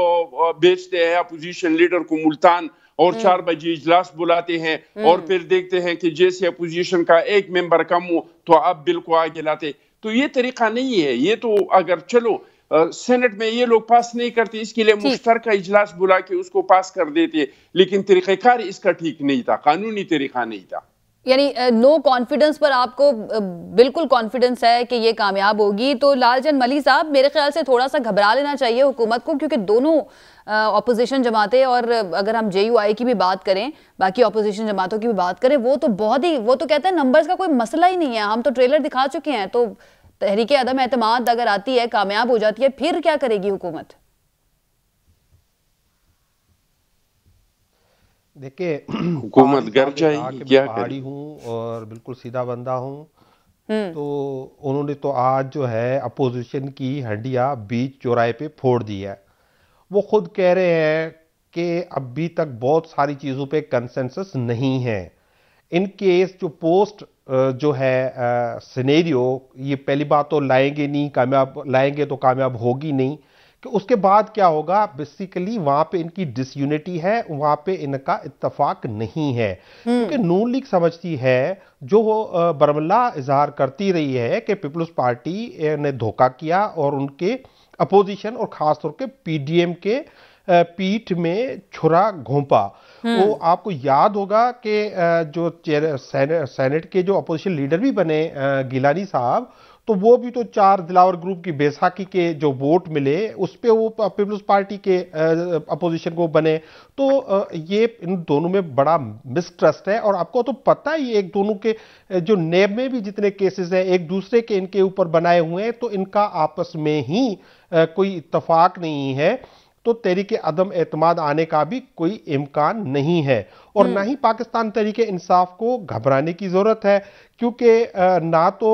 भेजते हैं अपोजिशन लीडर को मुल्तान और 4 बजे इजलास बुलाते हैं और फिर देखते हैं कि जैसे अपोजिशन का एक मेंबर कम हो तो आप बिल को आगे लाते। तो ये तरीका नहीं है। ये तो अगर चलो सेनेट में ये लोग पास नहीं करते, इसके लिए मुश्तरका इजलास बुला के उसको पास कर देते, लेकिन तरीक़ेकार इसका ठीक नहीं था, कानूनी तरीका नहीं था। यानी नो कॉन्फिडेंस पर आपको बिल्कुल कॉन्फिडेंस है कि ये कामयाब होगी। तो लालचंद मली साहब, मेरे ख्याल से थोड़ा सा घबरा लेना चाहिए हुकूमत को, क्योंकि दोनों ऑपोजिशन जमातें, और अगर हम JUI की भी बात करें, बाकी ऑपोजिशन जमातों की भी बात करें, वो तो बहुत ही, वो तो कहते हैं नंबर्स का कोई मसला ही नहीं है, हम तो ट्रेलर दिखा चुके हैं। तो तहरीके अदम एतमाद अगर आती है, कामयाब हो जाती है, फिर क्या करेगी हुकूमत? देखिए, हुकूमत घर जाएगी, क्या पहाड़ी हूँ और बिल्कुल सीधा बंदा हूँ, तो उन्होंने तो आज जो है अपोजिशन की हंडिया बीच चौराहे पे फोड़ दी है। वो खुद कह रहे हैं कि अभी तक बहुत सारी चीज़ों पे कंसेंसस नहीं है। इन केस जो पोस्ट जो है सिनेरियो, ये पहली बात तो लाएंगे नहीं, कामयाब लाएंगे तो कामयाब होगी नहीं, कि उसके बाद क्या होगा, बेसिकली वहाँ पे इनकी डिसयूनिटी है, वहाँ पे इनका इत्तेफाक नहीं है। क्योंकि नून लीग समझती है, जो बरमला इजहार करती रही है कि पीपल्स पार्टी ने धोखा किया और उनके अपोजिशन और ख़ासतौर के PDM के पीठ में छुरा घोंपा। वो आपको याद होगा कि जो सेनेट के जो अपोजिशन लीडर भी बने गिलानी साहब, तो वो भी तो 4 दिलावर ग्रुप की बैसाखी के जो वोट मिले उस पे वो पीपल्स पार्टी के अपोजिशन को बने। तो ये इन दोनों में बड़ा मिसट्रस्ट है। और आपको तो पता ही, एक दोनों के जो नेब में भी जितने केसेस हैं एक दूसरे के इनके ऊपर बनाए हुए हैं, तो इनका आपस में ही कोई इत्तेफाक नहीं है। तो तहरीके अदम एतमाद आने का भी कोई इम्कान नहीं है। और ना ही पाकिस्तान तहरीके इंसाफ को घबराने की ज़रूरत है, क्योंकि ना तो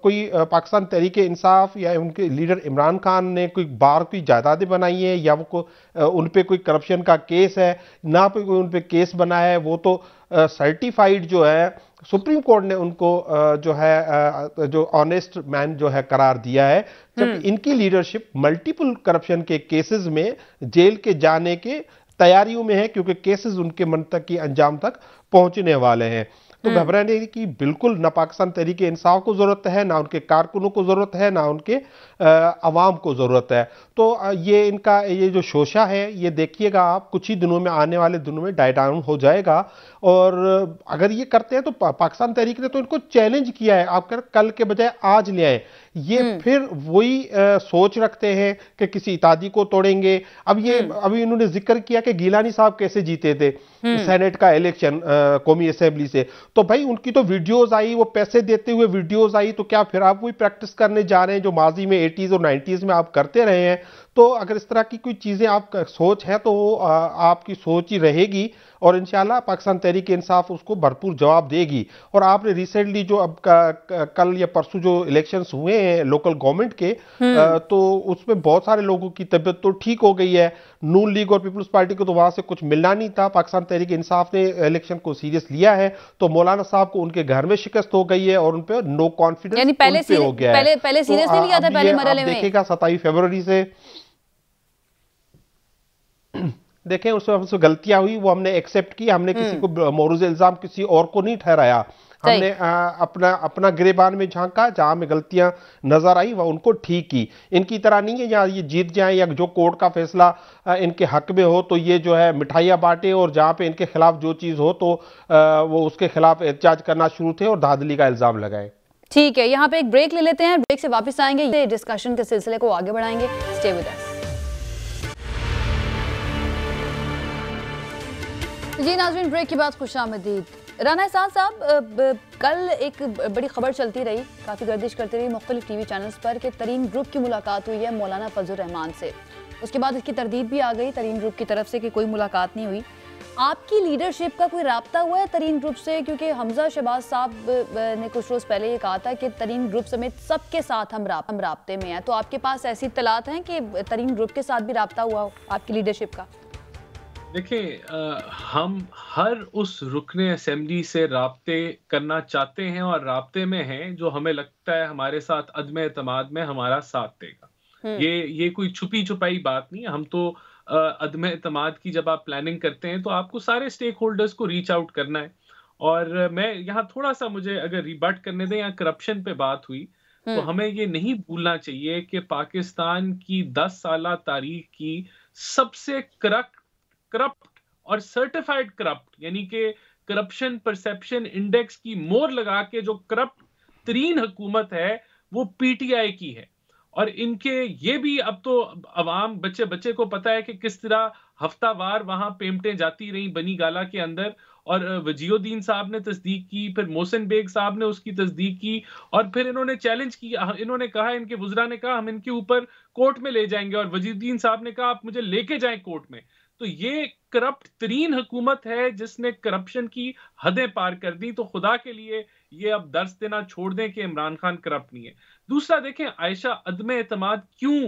कोई पाकिस्तान तहरीके इंसाफ या उनके लीडर इमरान खान ने कोई बार कोई जायदादें बनाई है या वो उन पे कोई करप्शन का केस है, ना कोई उन पे केस बना है। वो तो सर्टिफाइड जो है, सुप्रीम कोर्ट ने उनको जो है जो ऑनेस्ट मैन जो है करार दिया है, जबकि इनकी लीडरशिप मल्टीपल करप्शन के केसेस में जेल के जाने के तैयारियों में है, क्योंकि केसेस उनके मंतकी अंजाम तक पहुंचने वाले हैं। तो घबराने की बिल्कुल ना पाकिस्तान तहरीक इंसाफ को जरूरत है, ना उनके कारकुनों को जरूरत है, ना उनके अवाम को जरूरत है। तो ये इनका ये जो शोशा है, ये देखिएगा आप कुछ ही दिनों में, आने वाले दिनों में डाई डाउन हो जाएगा। और अगर ये करते हैं तो पाकिस्तान तहरीक ने तो इनको चैलेंज किया है, आप कल के बजाय आज ले आए। ये फिर वही सोच रखते हैं कि किसी इत्यादि को तोड़ेंगे। अभी इन्होंने जिक्र किया कि गिलानी साहब कैसे जीते थे सेनेट का इलेक्शन कौमी असेंबली से। तो भाई उनकी तो वीडियोस आई, वो पैसे देते हुए वीडियोस आई। तो क्या फिर आप वही प्रैक्टिस करने जा रहे हैं जो माजी में 80s और 90s में आप करते रहे हैं? तो अगर इस तरह की कोई चीजें आप सोच है तो आपकी सोच ही रहेगी और इंशाल्लाह पाकिस्तान तहरीक इंसाफ उसको भरपूर जवाब देगी। और आपने रिसेंटली जो अब कल या परसों जो इलेक्शंस हुए हैं लोकल गवर्नमेंट के, तो उसमें बहुत सारे लोगों की तबीयत तो ठीक हो गई है। नून लीग और पीपल्स पार्टी को तो वहां से कुछ मिलना नहीं था। पाकिस्तान तहरीक इंसाफ ने इलेक्शन को सीरियस लिया है, तो मौलाना साहब को उनके घर में शिकस्त हो गई है और उन पर नो कॉन्फिडेंस हो गया है। पहले सीरियस नहीं लिया था, पहले मरहले में देखिएगा 27 फरवरी से देखें उसमें हमसे गलतियां हुई, वो हमने एक्सेप्ट की। हमने किसी को मौरूज इल्जाम किसी और को नहीं ठहराया। हमने अपना गिरेबान में झांका, जहां में गलतियां नजर आई वह उनको ठीक की। इनकी तरह नहीं है या ये जीत जाए या जो कोर्ट का फैसला इनके हक में हो तो ये जो है मिठाइयां बांटे, और जहां पे इनके खिलाफ जो चीज हो तो वो उसके खिलाफ एहतजाज करना शुरू थे और धांधली का इल्जाम लगाए। ठीक है, यहाँ पे एक ब्रेक ले लेते हैं, ब्रेक से वापस आएंगे, डिस्कशन के सिलसिले को आगे बढ़ाएंगे। Stay with us. जी नाज़रीन, ब्रेक के बाद खुशामदीद। राना एहसान साहब, कल एक बड़ी खबर चलती रही, काफ़ी गर्दिश करती रही मुख्तलिफ टीवी चैनल्स पर कि तरीन ग्रुप की मुलाकात हुई है मौलाना फजल रहमान से। उसके बाद इसकी तरदीद भी आ गई तरीन ग्रुप की तरफ से कि कोई मुलाकात नहीं हुई। आपकी लीडरशिप का कोई राब्ता हुआ है तरीन ग्रुप से? क्योंकि हमजा शहबाज साहब ने कुछ रोज़ पहले ये कहा था कि तरीन ग्रुप समेत सबके साथ हम राब्ते में हैं। तो आपके पास ऐसी इत्तलात हैं कि तरीन ग्रुप के साथ भी राब्ता हुआ हो आपकी लीडरशिप का? देखिए, हम हर उस रुकने असेंबली से राब्ते करना चाहते हैं और राब्ते में हैं जो हमें लगता है हमारे साथ अदम एतमाद में हमारा साथ देगा। ये कोई छुपी छुपाई बात नहीं है। हम तो अदम एतमाद की जब आप प्लानिंग करते हैं तो आपको सारे स्टेक होल्डर्स को रीच आउट करना है। और मैं यहाँ थोड़ा सा, मुझे अगर रिबट करने दें, यहाँ करप्शन पे बात हुई तो हमें ये नहीं भूलना चाहिए कि पाकिस्तान की 10 साला तारीख की सबसे करप्ट और सर्टिफाइड करप्ट, यानी कि करप्शन परसेप्शन इंडेक्स की मोहर लगा के जो करप्ट तरीन हुकूमत है वो पीटीआई की है। और इनके ये भी अब तो अवाम बच्चे को पता है कि किस तरह हफ्तावार वहां पेमटें जाती रही बनी गाला के अंदर। और वजीउद्दीन साहब ने तस्दीक की, फिर मोहसिन बेग साहब ने उसकी तस्दीक की, और फिर इन्होंने चैलेंज किया। इन्होंने कहा, इनके वुज़रा ने कहा हम इनके ऊपर कोर्ट में ले जाएंगे, और वजीउद्दीन साहब ने कहा आप मुझे लेके जाएं कोर्ट में। तो ये करप्ट तरीन हुकूमत है जिसने करप्शन की हदें पार कर दी। तो खुदा के लिए ये अब दर्स देना छोड़ दें कि इमरान खान करप्ट नहीं है। दूसरा देखें, आयशा, अदम एतमाद क्यों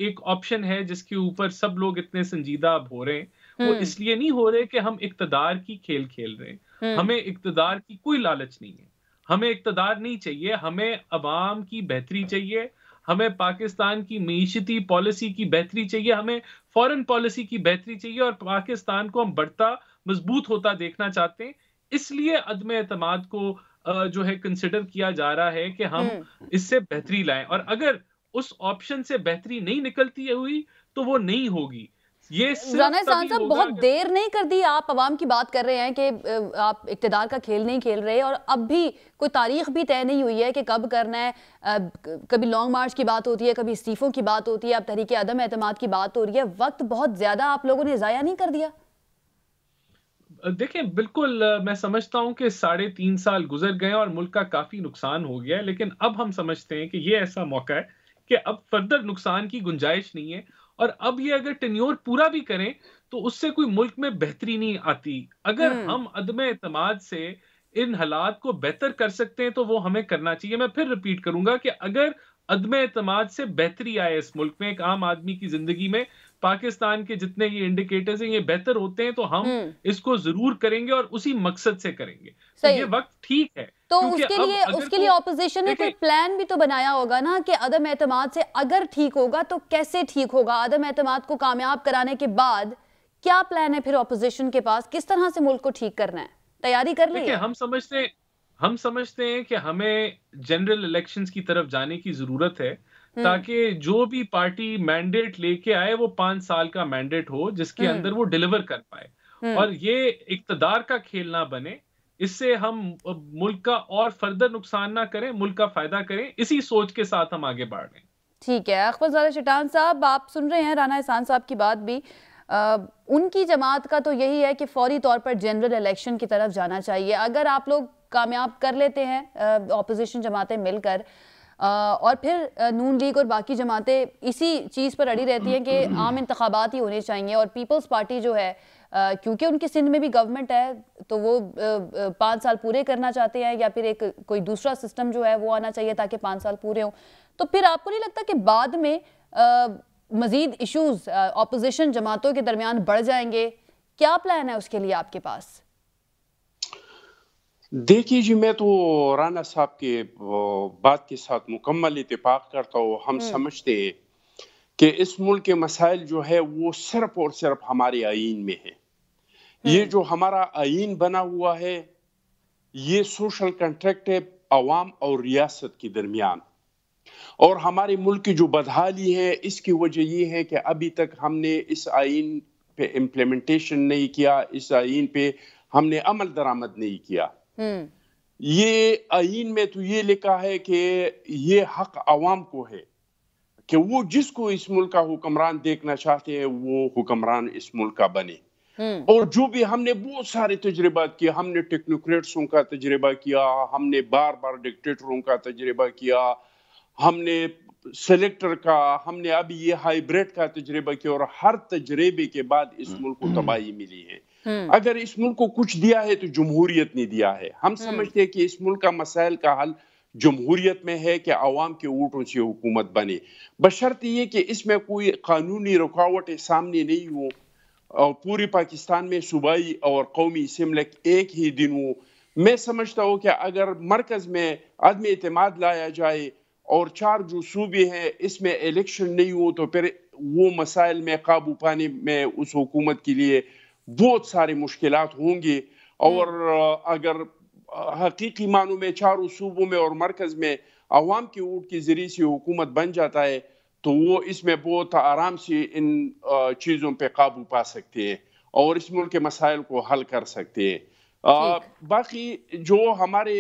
एक ऑप्शन है जिसके ऊपर सब लोग इतने संजीदा अब हो रहे हैं? वो इसलिए नहीं हो रहे कि हम इक्तदार की खेल खेल रहे हैं। हमें इक्तदार की कोई लालच नहीं है, हमें इक्तदार नहीं चाहिए, हमें अवाम की बेहतरी चाहिए, हमें पाकिस्तान की मईशती पॉलिसी की बेहतरी चाहिए, हमें फॉरेन पॉलिसी की बेहतरी चाहिए, और पाकिस्तान को हम बढ़ता मजबूत होता देखना चाहते हैं। इसलिए अदम एतमाद को जो है कंसिडर किया जा रहा है कि हम इससे बेहतरी लाएं। और अगर उस ऑप्शन से बेहतरी नहीं निकलती हुई तो वो नहीं होगी। ये राना एहसान साहब, बहुत देर नहीं कर दी, आप अवाम की बात कर रहे हैं कि आप इक्तदार का खेल नहीं खेल रहे, और अब भी कोई तारीख भी तय नहीं हुई है कि कब करना है। कभी लॉन्ग मार्च की बात होती है, कभी इस्तीफों की बात होती है, अब तहरीक अदम एतमाद की बात हो रही है। वक्त बहुत ज्यादा आप लोगों ने जाया नहीं कर दिया? देखें, बिल्कुल मैं समझता हूं कि 3.5 साल गुजर गए और मुल्क का काफी नुकसान हो गया है, लेकिन अब हम समझते हैं कि ये ऐसा मौका है कि अब फर्दर नुकसान की गुंजाइश नहीं है। और अब ये अगर टेन्योर पूरा भी करें तो उससे कोई मुल्क में बेहतरी नहीं आती। अगर हम अदम एतमाद से इन हालात को बेहतर कर सकते हैं तो वो हमें करना चाहिए। मैं फिर रिपीट करूंगा कि अगर अदम एतमाद से बेहतरी आए इस मुल्क में, एक आम आदमी की जिंदगी में, पाकिस्तान के जितने ये इंडिकेटर्स हैं ये बेहतर होते हैं, तो हम इसको जरूर करेंगे और उसी मकसद से करेंगे। तो ये वक्त ठीक है। तो उसके लिए ऑपोजिशन ने कोई प्लान भी तो बनाया होगा ना कि अदम एतमाद से अगर ठीक होगा तो कैसे ठीक होगा? अदम एतमाद को कामयाब कराने के बाद क्या प्लान है फिर ऑपोजिशन के पास? किस तरह से मुल्क को ठीक करना है? तैयारी कर ली देखिए, है? हम समझते हैं कि हमें जनरल इलेक्शंस की तरफ जाने की जरूरत है, ताकि जो भी पार्टी मैंडेट लेके आए वो 5 साल का मैंडेट हो जिसके अंदर वो डिलीवर कर पाए, और ये इक्तदार का खेल ना बने। इससे हम मुल्क का और फर्दर नुकसान ना करें, मुल्क का फायदा करें, इसी सोच के साथ हम आगे बढ़ रहे हैं। ठीक है, अख्तरज़ादा चट्टान साहब, आप सुन रहे हैं राना एहसान साहब की बात भी। उनकी जमात का तो यही है कि फौरी तौर पर जनरल इलेक्शन की तरफ जाना चाहिए। अगर आप लोग कामयाब कर लेते हैं ऑपोजिशन जमातें मिलकर, और फिर नून लीग और बाकी जमातें इसी चीज़ पर अड़ी रहती हैं कि आम इंतखाबात ही होने चाहिए, और पीपल्स पार्टी जो है क्योंकि उनकी सिंध में भी गवर्नमेंट है तो वो 5 साल पूरे करना चाहते हैं, या फिर एक कोई दूसरा सिस्टम जो है वो आना चाहिए ताकि 5 साल पूरे हों, तो फिर आपको नहीं लगता कि बाद में मजीद इश्यूज ऑपोजिशन जमातों के दरमियान बढ़ जाएंगे? क्या प्लान है उसके लिए आपके पास? देखिए जी, मैं तो राना साहब के बात के साथ मुकम्मल इत्तेफाक करता हूँ। हम समझते हैं कि इस मुल्क के मसाइल जो है वो सिर्फ और सिर्फ हमारे आईन में है। ये जो हमारा आईन बना हुआ है ये सोशल कॉन्ट्रैक्ट है अवाम और रियासत के दरमियान, और हमारे मुल्क की जो बदहाली है इसकी वजह ये है कि अभी तक हमने इस आईन पे इम्प्लीमेंटेशन नहीं किया, इस आईन पे हमने अमल दरामद नहीं किया। ये आईन में तो ये लिखा है कि ये हक अवाम को है कि वो जिसको इस मुल्क का हुक्मरान देखना चाहते हैं वो हुक्मरान इस मुल्क का बने। और जो भी हमने बहुत सारे तजुर्बात किए, हमने टेक्नोक्रेट्सों का तजुर्बा किया, हमने बार बार डिक्टेटरों का तजुर्बा किया, हमने सेलेक्टर का, हमने अभी ये हाइब्रिड का तजुर्बा किया, और हर तजुर्बे के बाद इस मुल्क को तबाही मिली है। अगर इस मुल्क को कुछ दिया है तो जमहूरियत ने दिया है। हम समझते हैं कि इस मुल्क का मसाइल का हल जमहूरियत में है कि अवाम के वोटों से हुकूमत बने, बशर्ते ये कि इसमें कोई कानूनी रुकावटें सामने नहीं हो, और पूरी पाकिस्तान में सूबाई और कौमी असम्बली एक ही दिन हो। मैं समझता हूँ कि अगर मरकज में अदम एतमाद लाया जाए और 4 जो सूबे हैं इसमें इलेक्शन नहीं हो तो फिर वो मसाइल में काबू पाने में उस हुकूमत के लिए बहुत सारी मुश्किलात होंगी। और अगर हकीकी मानों में 4 सूबों में और मरकज में अवाम के वोट के जरिए से हुकूमत बन जाता है तो वो इसमें बहुत आराम से इन चीज़ों पे काबू पा सकते हैं और इस मुल्क के मसाइल को हल कर सकते हैं। बाकी जो हमारे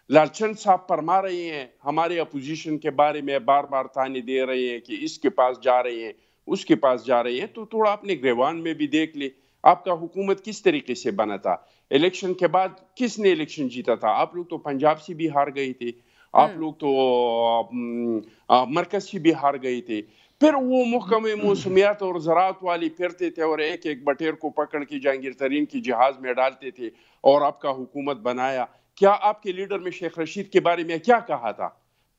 लालचंद साहब फरमा रहे हैं, हमारे अपोजिशन के बारे में बार बार ताने दे रहे हैं कि इसके पास जा रहे हैं उसके पास जा रहे हैं, तो थोड़ा अपने ग्रेवान में भी देख ले आपका हुकूमत किस तरीके से बना था। इलेक्शन के बाद किसने इलेक्शन जीता था? आप लोग तो पंजाब से भी हार गए थे, आप लोग तो मरकज से भी हार गए थे, फिर वो महकमे मौसमियात और ज़राअत वाली फिरते थे और एक एक बटेर को पकड़ के जहांगीर तरीन की जहाज में डालते थे और आपका हुकूमत बनाया। क्या आपके लीडर में शेख रशीद के बारे में क्या कहा था?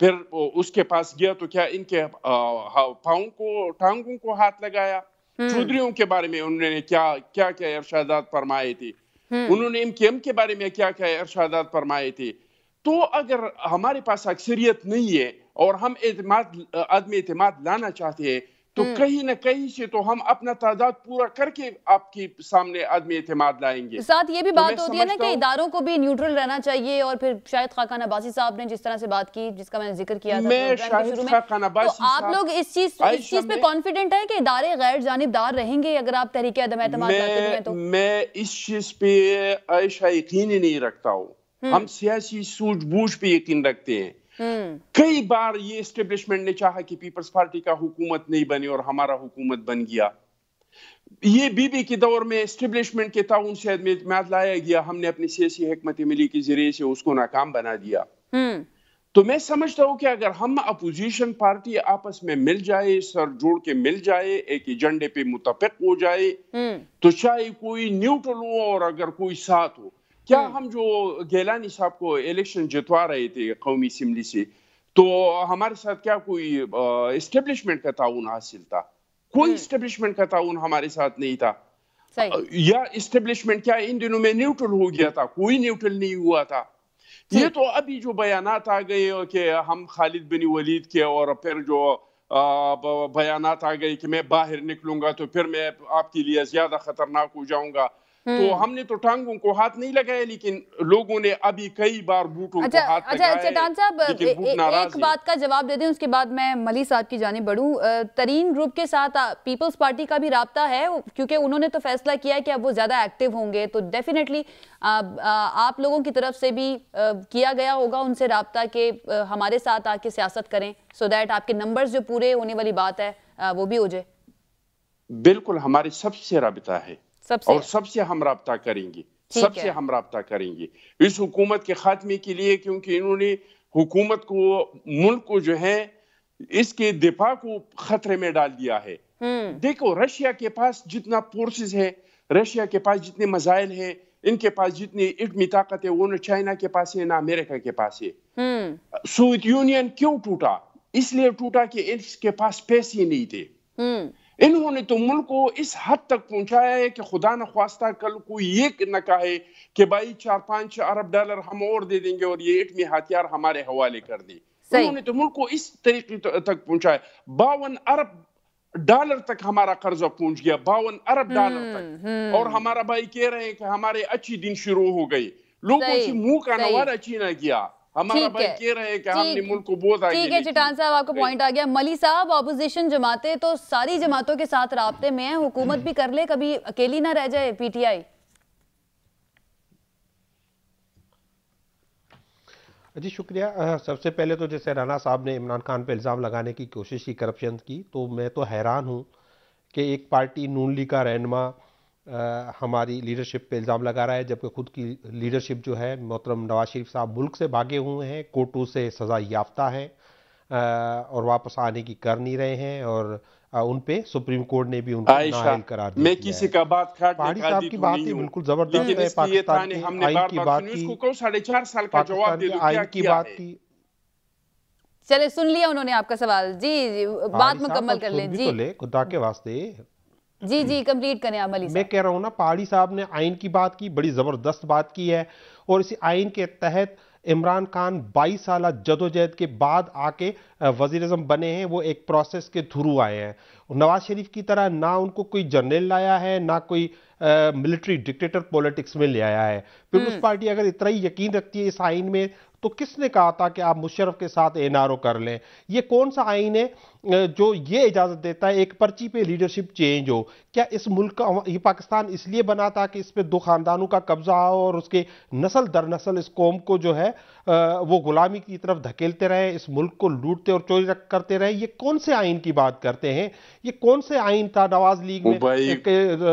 फिर उसके पास गया तो क्या इनके पाँव को टांगों को हाथ लगाया? चौधरियों के बारे में उन्होंने क्या क्या क्या इरशादात फरमाए थे? उन्होंने MKM के बारे में क्या क्या इरशादात फरमाए थे? तो अगर हमारे पास अक्सरियत नहीं है और हम आदम एतमाद लाना चाहते हैं तो कहीं ना कहीं से तो हम अपना तादाद पूरा करके आपके सामने आदम एतमाद लाएंगे। साथ ये भी बात होती है ना कि इदारों को भी न्यूट्रल रहना चाहिए, और फिर शाहिद खाकान अब्बासी साहब ने जिस तरह से बात की जिसका मैंने जिक्र किया था शुरू में, तो आप लोग इस चीज पे कॉन्फिडेंट है कि इदारे गैर जानिबदार रहेंगे अगर आप तहरीक अदम एतमाद लाते हैं? तो मैं इस चीज पे आयशा यकीन ही नहीं रखता हूँ। हम सियासी सूझबूझ पे यकीन रखते हैं। कई बार ये एस्टेब्लिशमेंट ने चाहा कि पीपल्स पार्टी का हुकूमत नहीं बने और हमारा हुकूमत बन गया। ये बीबी के दौर में एस्टेब्लिशमेंट के ताउन से आदम एतमाद लाया गया, हमने अपनी सियासी हिकमत अमली के जरिए से उसको नाकाम बना दिया। तो मैं समझता हूँ कि अगर हम अपोजिशन पार्टी आपस में मिल जाए, सर जोड़ के मिल जाए, एक एजेंडे पे मुत्तफिक हो जाए, तो चाहे कोई न्यूट्रल हो और अगर कोई साथ हो। क्या हम जो गैलानी साहब को इलेक्शन जितवा रहे थे कौमी असम्बली से, तो हमारे साथ क्या कोई एस्टेब्लिशमेंट का ताउन हासिल था? कोई एस्टेब्लिशमेंट का ताउन हमारे साथ नहीं था। या एस्टेब्लिशमेंट क्या इन दिनों में न्यूट्रल हो गया था? कोई न्यूट्रल नहीं हुआ था। ये तो अभी जो बयानात आ गए कि हम खालिद बिन वलीद के, और फिर जो बयानात आ गए कि मैं बाहर निकलूंगा तो फिर मैं आपके लिए ज्यादा खतरनाक हो जाऊंगा, तो हमने तो टांगों को हाथ नहीं लगाया, लेकिन लोगों ने अभी कई बार बूटों को हाथ लगाया। अच्छा चट्टान साहब, एक बात का जवाब दे दें, उसके बाद मैं मली साहब की जानिब बढ़ूं। तरीन ग्रुप के साथ पीपल्स पार्टी का भी राब्ता है, क्योंकि उन्होंने तो फैसला किया है कि अब वो ज्यादा एक्टिव होंगे, तो डेफिनेटली आप लोगों की तरफ से भी किया गया होगा उनसे राब्ता के हमारे साथ आके सियासत करें, सो दैट आपके नंबर्स जो पूरे होने वाली बात है वो भी हो जाए। बिल्कुल, हमारे सबसे राब्ता है और सबसे हम राब्ता करेंगे, सबसे हम राब्ता करेंगे इस हुकूमत के खात्मे के लिए, क्योंकि इन्होंने हुकूमत को, मुल्क को जो है इसके दिफा को खतरे में डाल दिया है। देखो, रशिया के पास जितना फोर्सेस है, रशिया के पास जितने मजाइल है, इनके पास जितनी इटमी ताकत है, वो न चाइना के पास है ना अमेरिका के पास है। सोवियत यूनियन क्यों टूटा? इसलिए टूटा कि इसके पास पैसे नहीं थे। इन्होंने तो मुल्क को इस हद तक पहुंचाया है कि खुदा न ख्वास्ता कल कोई ये न कहे कि भाई 4-5 अरब डॉलर हम और दे देंगे और ये एटमी हथियार हमारे हवाले कर दे। उन्होंने तो मुल्क को इस तरीके तक पहुंचाया। 52 अरब डॉलर तक हमारा कर्जा पहुंच गया, 52 अरब डॉलर तक। और हमारा भाई कह रहे हैं कि हमारे अच्छी दिन शुरू हो गई। लोगों से मुंह का नवारा छीना गया। हमारा भाई कह रहे हैं कि हमने मुल्क को बहुत आगे ठीक है चट्टान साहब, आपको पॉइंट आ गया। मली साहब, ऑपोजिशन जमातें तो सारी जमातों के साथ राब्ते में है, हुकूमत भी कर ले, कभी अकेली ना रह जाए पीटीआई। जी शुक्रिया। सबसे पहले तो जैसे राना साहब ने इमरान खान पे इल्ज़ाम लगाने की कोशिश की करप्शन की, तो मैं तो हैरान हूँ कि एक पार्टी नून लीग का रहनुमा हमारी लीडरशिप पे इल्ज़ाम लगा रहा है, जबकि खुद की लीडरशिप जो है मोहतरम नवाज शरीफ साहब मुल्क से भागे हुए हैं, कोर्टों से सज़ा याफ्ता हैं और वापस आने की कर नहीं रहे हैं, और उन पे सुप्रीम कोर्ट ने भी उनको नाअहल करार दिया। मैं किसी का बात पहाड़ी साहब की बात ही बिल्कुल जबरदस्त है। पाकिस्तान के आइन की बात की, 4.5 साल का जवाब दे दो, आइन की बात की। चले, सुन लिया उन्होंने आपका सवाल। जी बात मुकम्मल कर लें। जी ले खुदा के वास्ते, जी कंप्लीट करें आप मली साहब। मैं कह रहा हूं ना, पहाड़ी साहब ने आइन की बात की, बड़ी जबरदस्त बात की है, और इसी आइन के तहत इमरान खान 22 साल जदोजहद के बाद आके वजीर-ए-आज़म बने हैं। वो एक प्रोसेस के थ्रू आए हैं। नवाज शरीफ की तरह ना उनको कोई जनरल लाया है, ना कोई मिलिट्री डिक्टेटर पॉलिटिक्स में ले आया है। पीपल्स पार्टी अगर इतना ही यकीन रखती है इस आइन में, तो किसने कहा था कि आप मुशर्रफ के साथ एनआरओ कर लें? ये कौन सा आइन है जो ये इजाजत देता है एक पर्ची पे लीडरशिप चेंज हो? क्या इस मुल्क का, ये पाकिस्तान इसलिए बना था कि इस पे 2 खानदानों का कब्जा हो और उसके नस्ल दर नस्ल इस कौम को जो है वो गुलामी की तरफ धकेलते रहे, इस मुल्क को लूटते और चोरी करते रहे? ये कौन से आइन की बात करते हैं? ये कौन से आइन था नवाज लीग में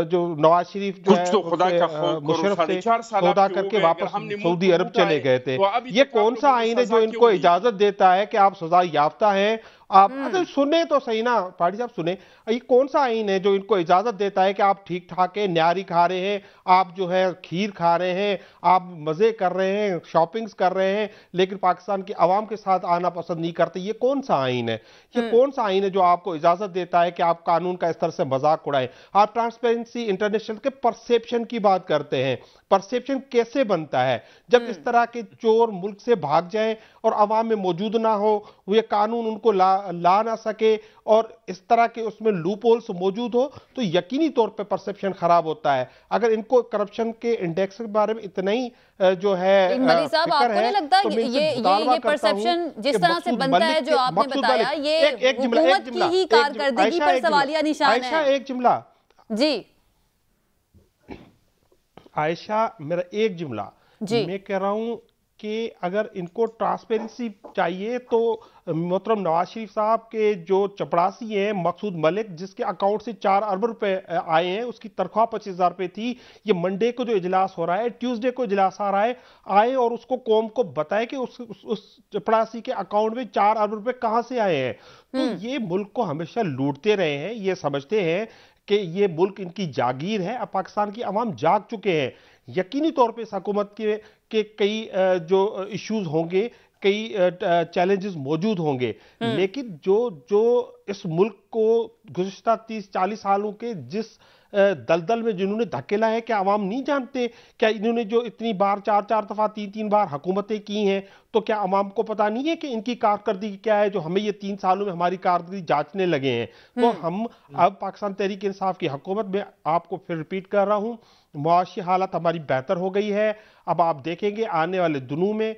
जो नवाज शरीफ जो है मुशर्रफ से सौदा करके वापस सऊदी अरब चले गए थे? ये कौन सा आइन है जो इनको इजाजत देता है कि आप सजा याफ्ता हैं? आप सुने तो सही ना पार्टी साहब, सुने, ये कौन सा आइन है जो इनको इजाजत देता है कि आप ठीक ठाक है, न्यारी खा रहे हैं, आप जो है खीर खा रहे हैं, आप मजे कर रहे हैं, शॉपिंग्स कर रहे हैं, लेकिन पाकिस्तान की आवाम के साथ आना पसंद नहीं करते? ये कौन सा आइन है? ये कौन सा आइन है जो आपको इजाजत देता है कि आप कानून का इस तरह से मजाक उड़ाएं? आप ट्रांसपेरेंसी इंटरनेशनल के परसेप्शन की बात करते हैं। परसेप्शन कैसे बनता है? जब इस तरह के चोर मुल्क से भाग जाएं और आवाम में मौजूद ना हो, वो ये कानून उनको ला ना सके, और इस तरह के उसमें लूप होल्स मौजूद हो, तो यकीनी तौर पे परसेप्शन खराब होता है। अगर इनको करप्शन के इंडेक्स के बारे में इतना ही जो है मली साहब, आपको नहीं लगता तो ये परसेप्शन जिस तरह से बनता है जो आपने बताया, ये हुकूमत की ही कारकर्दगी पर सवालिया निशान है? एक जुमला जी आयशा, मेरा एक जुमला, मैं कह रहा हूं कि अगर इनको ट्रांसपेरेंसी चाहिए तो मोहतरम नवाज शरीफ साहब के जो चपड़ासी हैं मकसूद मलिक, जिसके अकाउंट से 4 अरब रुपए आए हैं, उसकी तनख्वाह 25,000 रुपए थी, ये मंडे को जो इजलास हो रहा है, ट्यूसडे को इजलास आ रहा है, आए और उसको कौम को बताए कि उस चपड़ासी के अकाउंट में 4 अरब रुपए कहां से आए हैं। तो ये मुल्क को हमेशा लूटते रहे हैं, ये समझते हैं कि ये मुल्क इनकी जागीर है। अब पाकिस्तान की आवाम जाग चुके हैं। यकीनी तौर पे इस हुकूमत के कई जो इश्यूज होंगे, कई चैलेंजेस मौजूद होंगे, लेकिन जो इस मुल्क को गुज़िश्ता 30-40 सालों के जिस दलदल में जिन्होंने धकेला है, क्या आवाम नहीं जानते? क्या इन्होंने जो इतनी बार 4-4 दफा 3-3 बार हुकूमतें की हैं, तो क्या अवाम को पता नहीं है कि इनकी कारकर्दगी क्या है, जो हमें ये 3 सालों में हमारी कारकर्दगी जांचने लगे हैं। तो हम अब पाकिस्तान तहरीक इंसाफ की हुकूमत में, आपको फिर रिपीट कर रहा हूं, मुआशी हालत हमारी बेहतर हो गई है। अब आप देखेंगे आने वाले दिनों में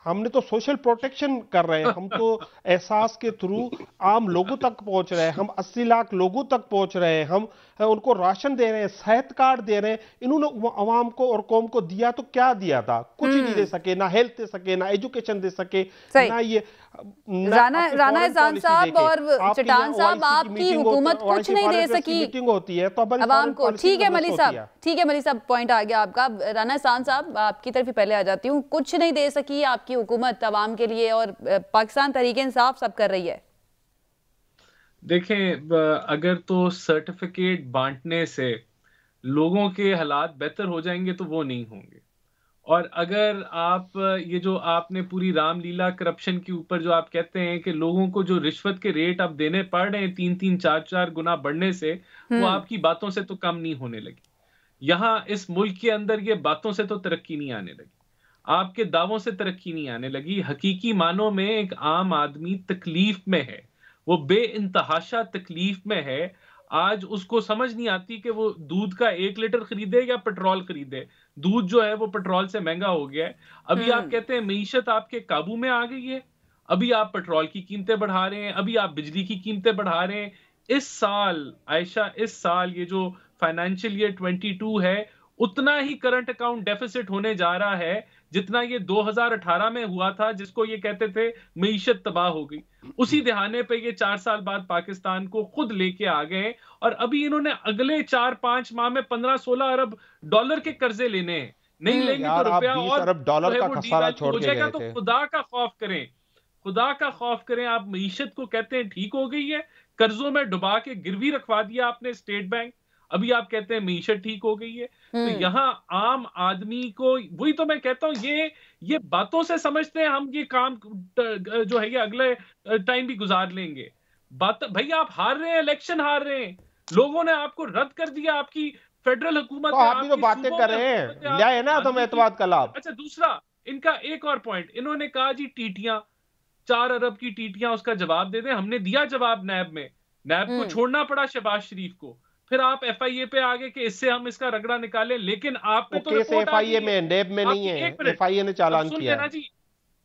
हमने तो सोशल प्रोटेक्शन कर रहे हैं, हम तो एहसास के थ्रू आम लोगों तक पहुंच रहे हैं, हम 80 लाख लोगों तक पहुंच रहे हैं, हम उनको राशन दे रहे हैं, सेहत कार्ड दे रहे हैं। इन्होंने अवाम को और कौम को दिया तो क्या दिया था? कुछ ही नहीं दे सके, ना हेल्थ दे सके, ना एजुकेशन दे सके, ना ये राना एहसान साहब और चटान साहब, आपकी हुकूमत कुछ नहीं दे सकी मीटिंग होती है तो अवाम को। ठीक है मलिक साहब, ठीक है मलिक साहब, पॉइंट आ गया आपका। राना एहसान साहब, आपकी तरफ ही पहले आ जाती हूँ। कुछ नहीं दे सकी आपकी हुकूमत अवाम के लिए, और पाकिस्तान तहरीक इंसाफ सब कर रही है। देखें, अगर तो सर्टिफिकेट बांटने से लोगों के हालात बेहतर हो जाएंगे तो वो नहीं होंगे। और अगर आप ये जो आपने पूरी रामलीला करप्शन के ऊपर जो आप कहते हैं कि लोगों को जो रिश्वत के रेट अब देने पड़ रहे हैं 3-3, 4-4 गुना बढ़ने से, वो आपकी बातों से तो कम नहीं होने लगी। यहाँ इस मुल्क के अंदर ये बातों से तो तरक्की नहीं आने लगी, आपके दावों से तरक्की नहीं आने लगी। हकीकी मानों में एक आम आदमी तकलीफ में है, वो बेइंतहाशा तकलीफ में है। आज उसको समझ नहीं आती कि वो दूध का 1 लीटर खरीदे या पेट्रोल खरीदे। दूध जो है वो पेट्रोल से महंगा हो गया है। अभी आप कहते हैं मईशत आपके काबू में आ गई है, अभी आप पेट्रोल की कीमतें बढ़ा रहे हैं, अभी आप बिजली की कीमतें बढ़ा रहे हैं। इस साल आयशा, इस साल ये जो फाइनेंशियल ईयर 22 है, उतना ही करंट अकाउंट डेफिसिट होने जा रहा है जितना ये 2018 में हुआ था, जिसको ये कहते थे मईशत तबाह हो गई। उसी दहाने पे ये 4 साल बाद पाकिस्तान को खुद लेके आ गए, और अभी इन्होंने अगले 4-5 माह में 15-16 अरब डॉलर के कर्जे लेने हैं। नहीं लेंगे तो रुपया और अरब डॉलर का खसारा छोड़ के गए तो थे। खुदा का खौफ करें, खुदा का खौफ करें। आप मईशत को कहते हैं ठीक हो गई है, कर्जों में डुबा के गिरवी रखवा दिया आपने स्टेट बैंक, अभी आप कहते हैं मईशत ठीक हो गई है। तो यहाँ आम आदमी को, वही तो मैं कहता हूँ, ये बातों से समझते हैं हम ये काम जो है ये अगले टाइम भी गुजार लेंगे। बात भाई, आप हार रहे हैं, इलेक्शन हार रहे हैं, लोगों ने आपको रद्द कर दिया, आपकी फेडरल हुकूमत तो आप भी तो बातें कर रहे हैं, लिया है ना तुम एतमाद का लाभ। अच्छा, दूसरा इनका एक और पॉइंट, इन्होंने कहा जी टीटियां, 4 अरब की टीटियां, उसका जवाब दे दें। हमने दिया जवाब नैब में, नैब को छोड़ना पड़ा शहबाज शरीफ को। फिर आप FIA पे आगे कि इससे हम इसका रगड़ा निकालें, लेकिन आप पे तो रिपोर्ट FIA में, नैब में नहीं है, FIA ने चालान किया है। जी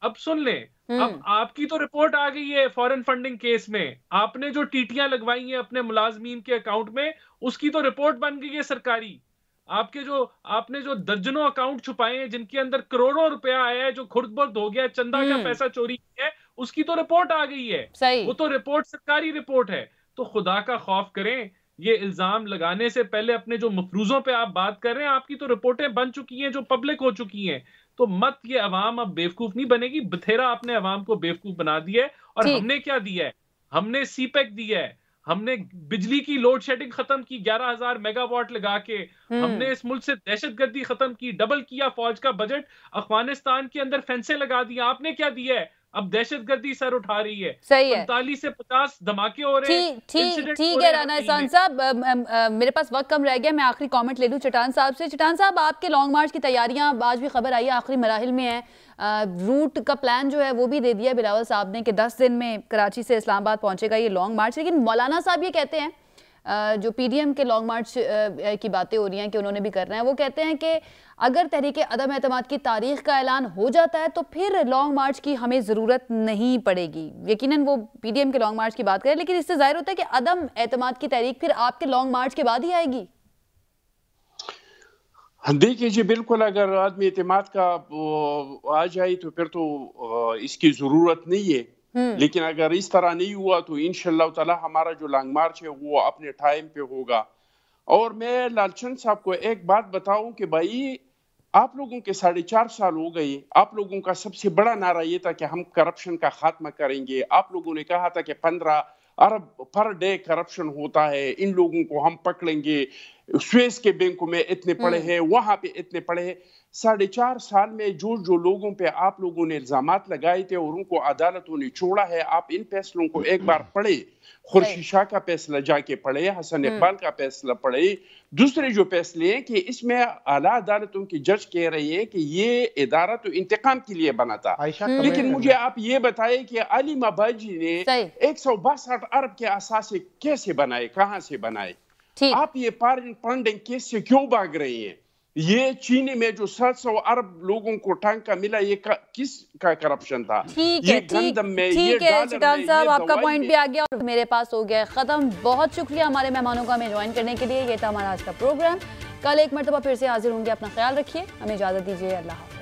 अब सुन ले, अब आपकी तो रिपोर्ट आ गई है फॉरेन फंडिंग केस में, आपने जो टीटियां लगवाई हैं अपने मुलाजमीन के अकाउंट में, उसकी तो रिपोर्ट बन गई है सरकारी। आपने जो दर्जनों अकाउंट छुपाए हैं जिनके अंदर करोड़ों रुपया आया है, जो खुर्द-बुर्द हो गया, चंदा का पैसा चोरी किया है, उसकी तो रिपोर्ट आ गई है। सही। वो तो रिपोर्ट सरकारी रिपोर्ट है। तो खुदा का खौफ करें, ये इल्जाम लगाने से पहले अपने जो मफरूजों पे आप बात कर रहे हैं, आपकी तो रिपोर्टें बन चुकी हैं जो पब्लिक हो चुकी हैं। तो मत, ये अवाम अब बेवकूफ नहीं बनेगी। बथेरा आपने अवाम को बेवकूफ बना दिया है। और हमने क्या दिया है? हमने सीपेक दिया है, हमने बिजली की लोड शेडिंग खत्म की 11,000 मेगावाट लगा के, हमने इस मुल्क से दहशतगर्दी खत्म की, डबल किया फौज का बजट, अफगानिस्तान के अंदर फेंसे लगा दिया। आपने क्या दिया है? अब दहशतगर्दी सर उठा रही है। सही है। 45 से 50 धमाके हो रहे हैं। ठीक है राना एहसान साहब, मेरे पास वक्त कम रह गया, मैं आखिरी कमेंट ले लूं चटान साहब से। चटान साहब, आपके लॉन्ग मार्च की तैयारियां, आज भी खबर आई है, आखिरी मराहिल में है। रूट का प्लान जो है वो भी दे दिया बिलावल साहब ने कि 10 दिन में कराची से इस्लामाबाद पहुंचेगा ये लॉन्ग मार्च। लेकिन मौलाना साहब ये कहते हैं, जो PDM के लॉन्ग मार्च की बातें हो रही हैं कि उन्होंने भी करना है, वो कहते हैं कि अगर तहरीक अदम एतमाद की तारीख का ऐलान हो जाता है तो फिर लॉन्ग मार्च की हमें ज़रूरत नहीं पड़ेगी। यकीनन वो PDM के लॉन्ग मार्च की बात करें, लेकिन इससे जाहिर होता है कि अदम एतमाद की तारीख फिर आपके लॉन्ग मार्च के बाद ही आएगी। देखिए जी, बिल्कुल, अगर आदमी एतमाद का आ जाए तो फिर तो इसकी ज़रूरत नहीं है। लेकिन अगर इस तरह नहीं हुआ तो इंशाअल्लाह ताला हमारा जो लॉन्ग मार्च है वो अपने टाइम पे होगा। और मैं लालचंद साहब को एक बात बताऊं कि भाई, आप लोगों के 4.5 साल हो गए, आप लोगों का सबसे बड़ा नारा ये था कि हम करप्शन का खात्मा करेंगे। आप लोगों ने कहा था कि 15 अरब पर डे करप्शन होता है, इन लोगों को हम पकड़ेंगे। स्विस के बैंकों में इतने पड़े हैं, वहां पे इतने पड़े हैं। 4.5 साल में जो लोगों पे आप लोगों ने इल्जामात लगाए थे और उनको अदालतों ने छोड़ा है, आप इन फैसलों को एक बार पढ़े। खुर्शीद शाह का फैसला जाके पढ़े, हसन इकबाल का फैसला पढ़े, दूसरे जो फैसले हैं कि इसमें आला अदालतों की जज कह रही है कि ये इदारा तो इंतकाम के लिए बना था। लेकिन मुझे आप ये बताएं कि अली मबाजी ने 162 अरब के असासे कैसे बनाए, कहां से बनाए? आप ये फंडिंग केस से क्यों भाग रहे हैं? ये चीनी में जो 700 अरब लोगों को टांका मिला, ये किस का करप्शन था? ठीक है चिटाल साहब, आपका पॉइंट भी आ गया और मेरे पास हो गया खत्म। बहुत शुक्रिया हमारे मेहमानों का हमें ज्वाइन करने के लिए। ये था हमारा आज का प्रोग्राम। कल एक मरतबा फिर से हाजिर होंगे। अपना ख्याल रखिए, हमें इजाजत दीजिए। अल्लाह।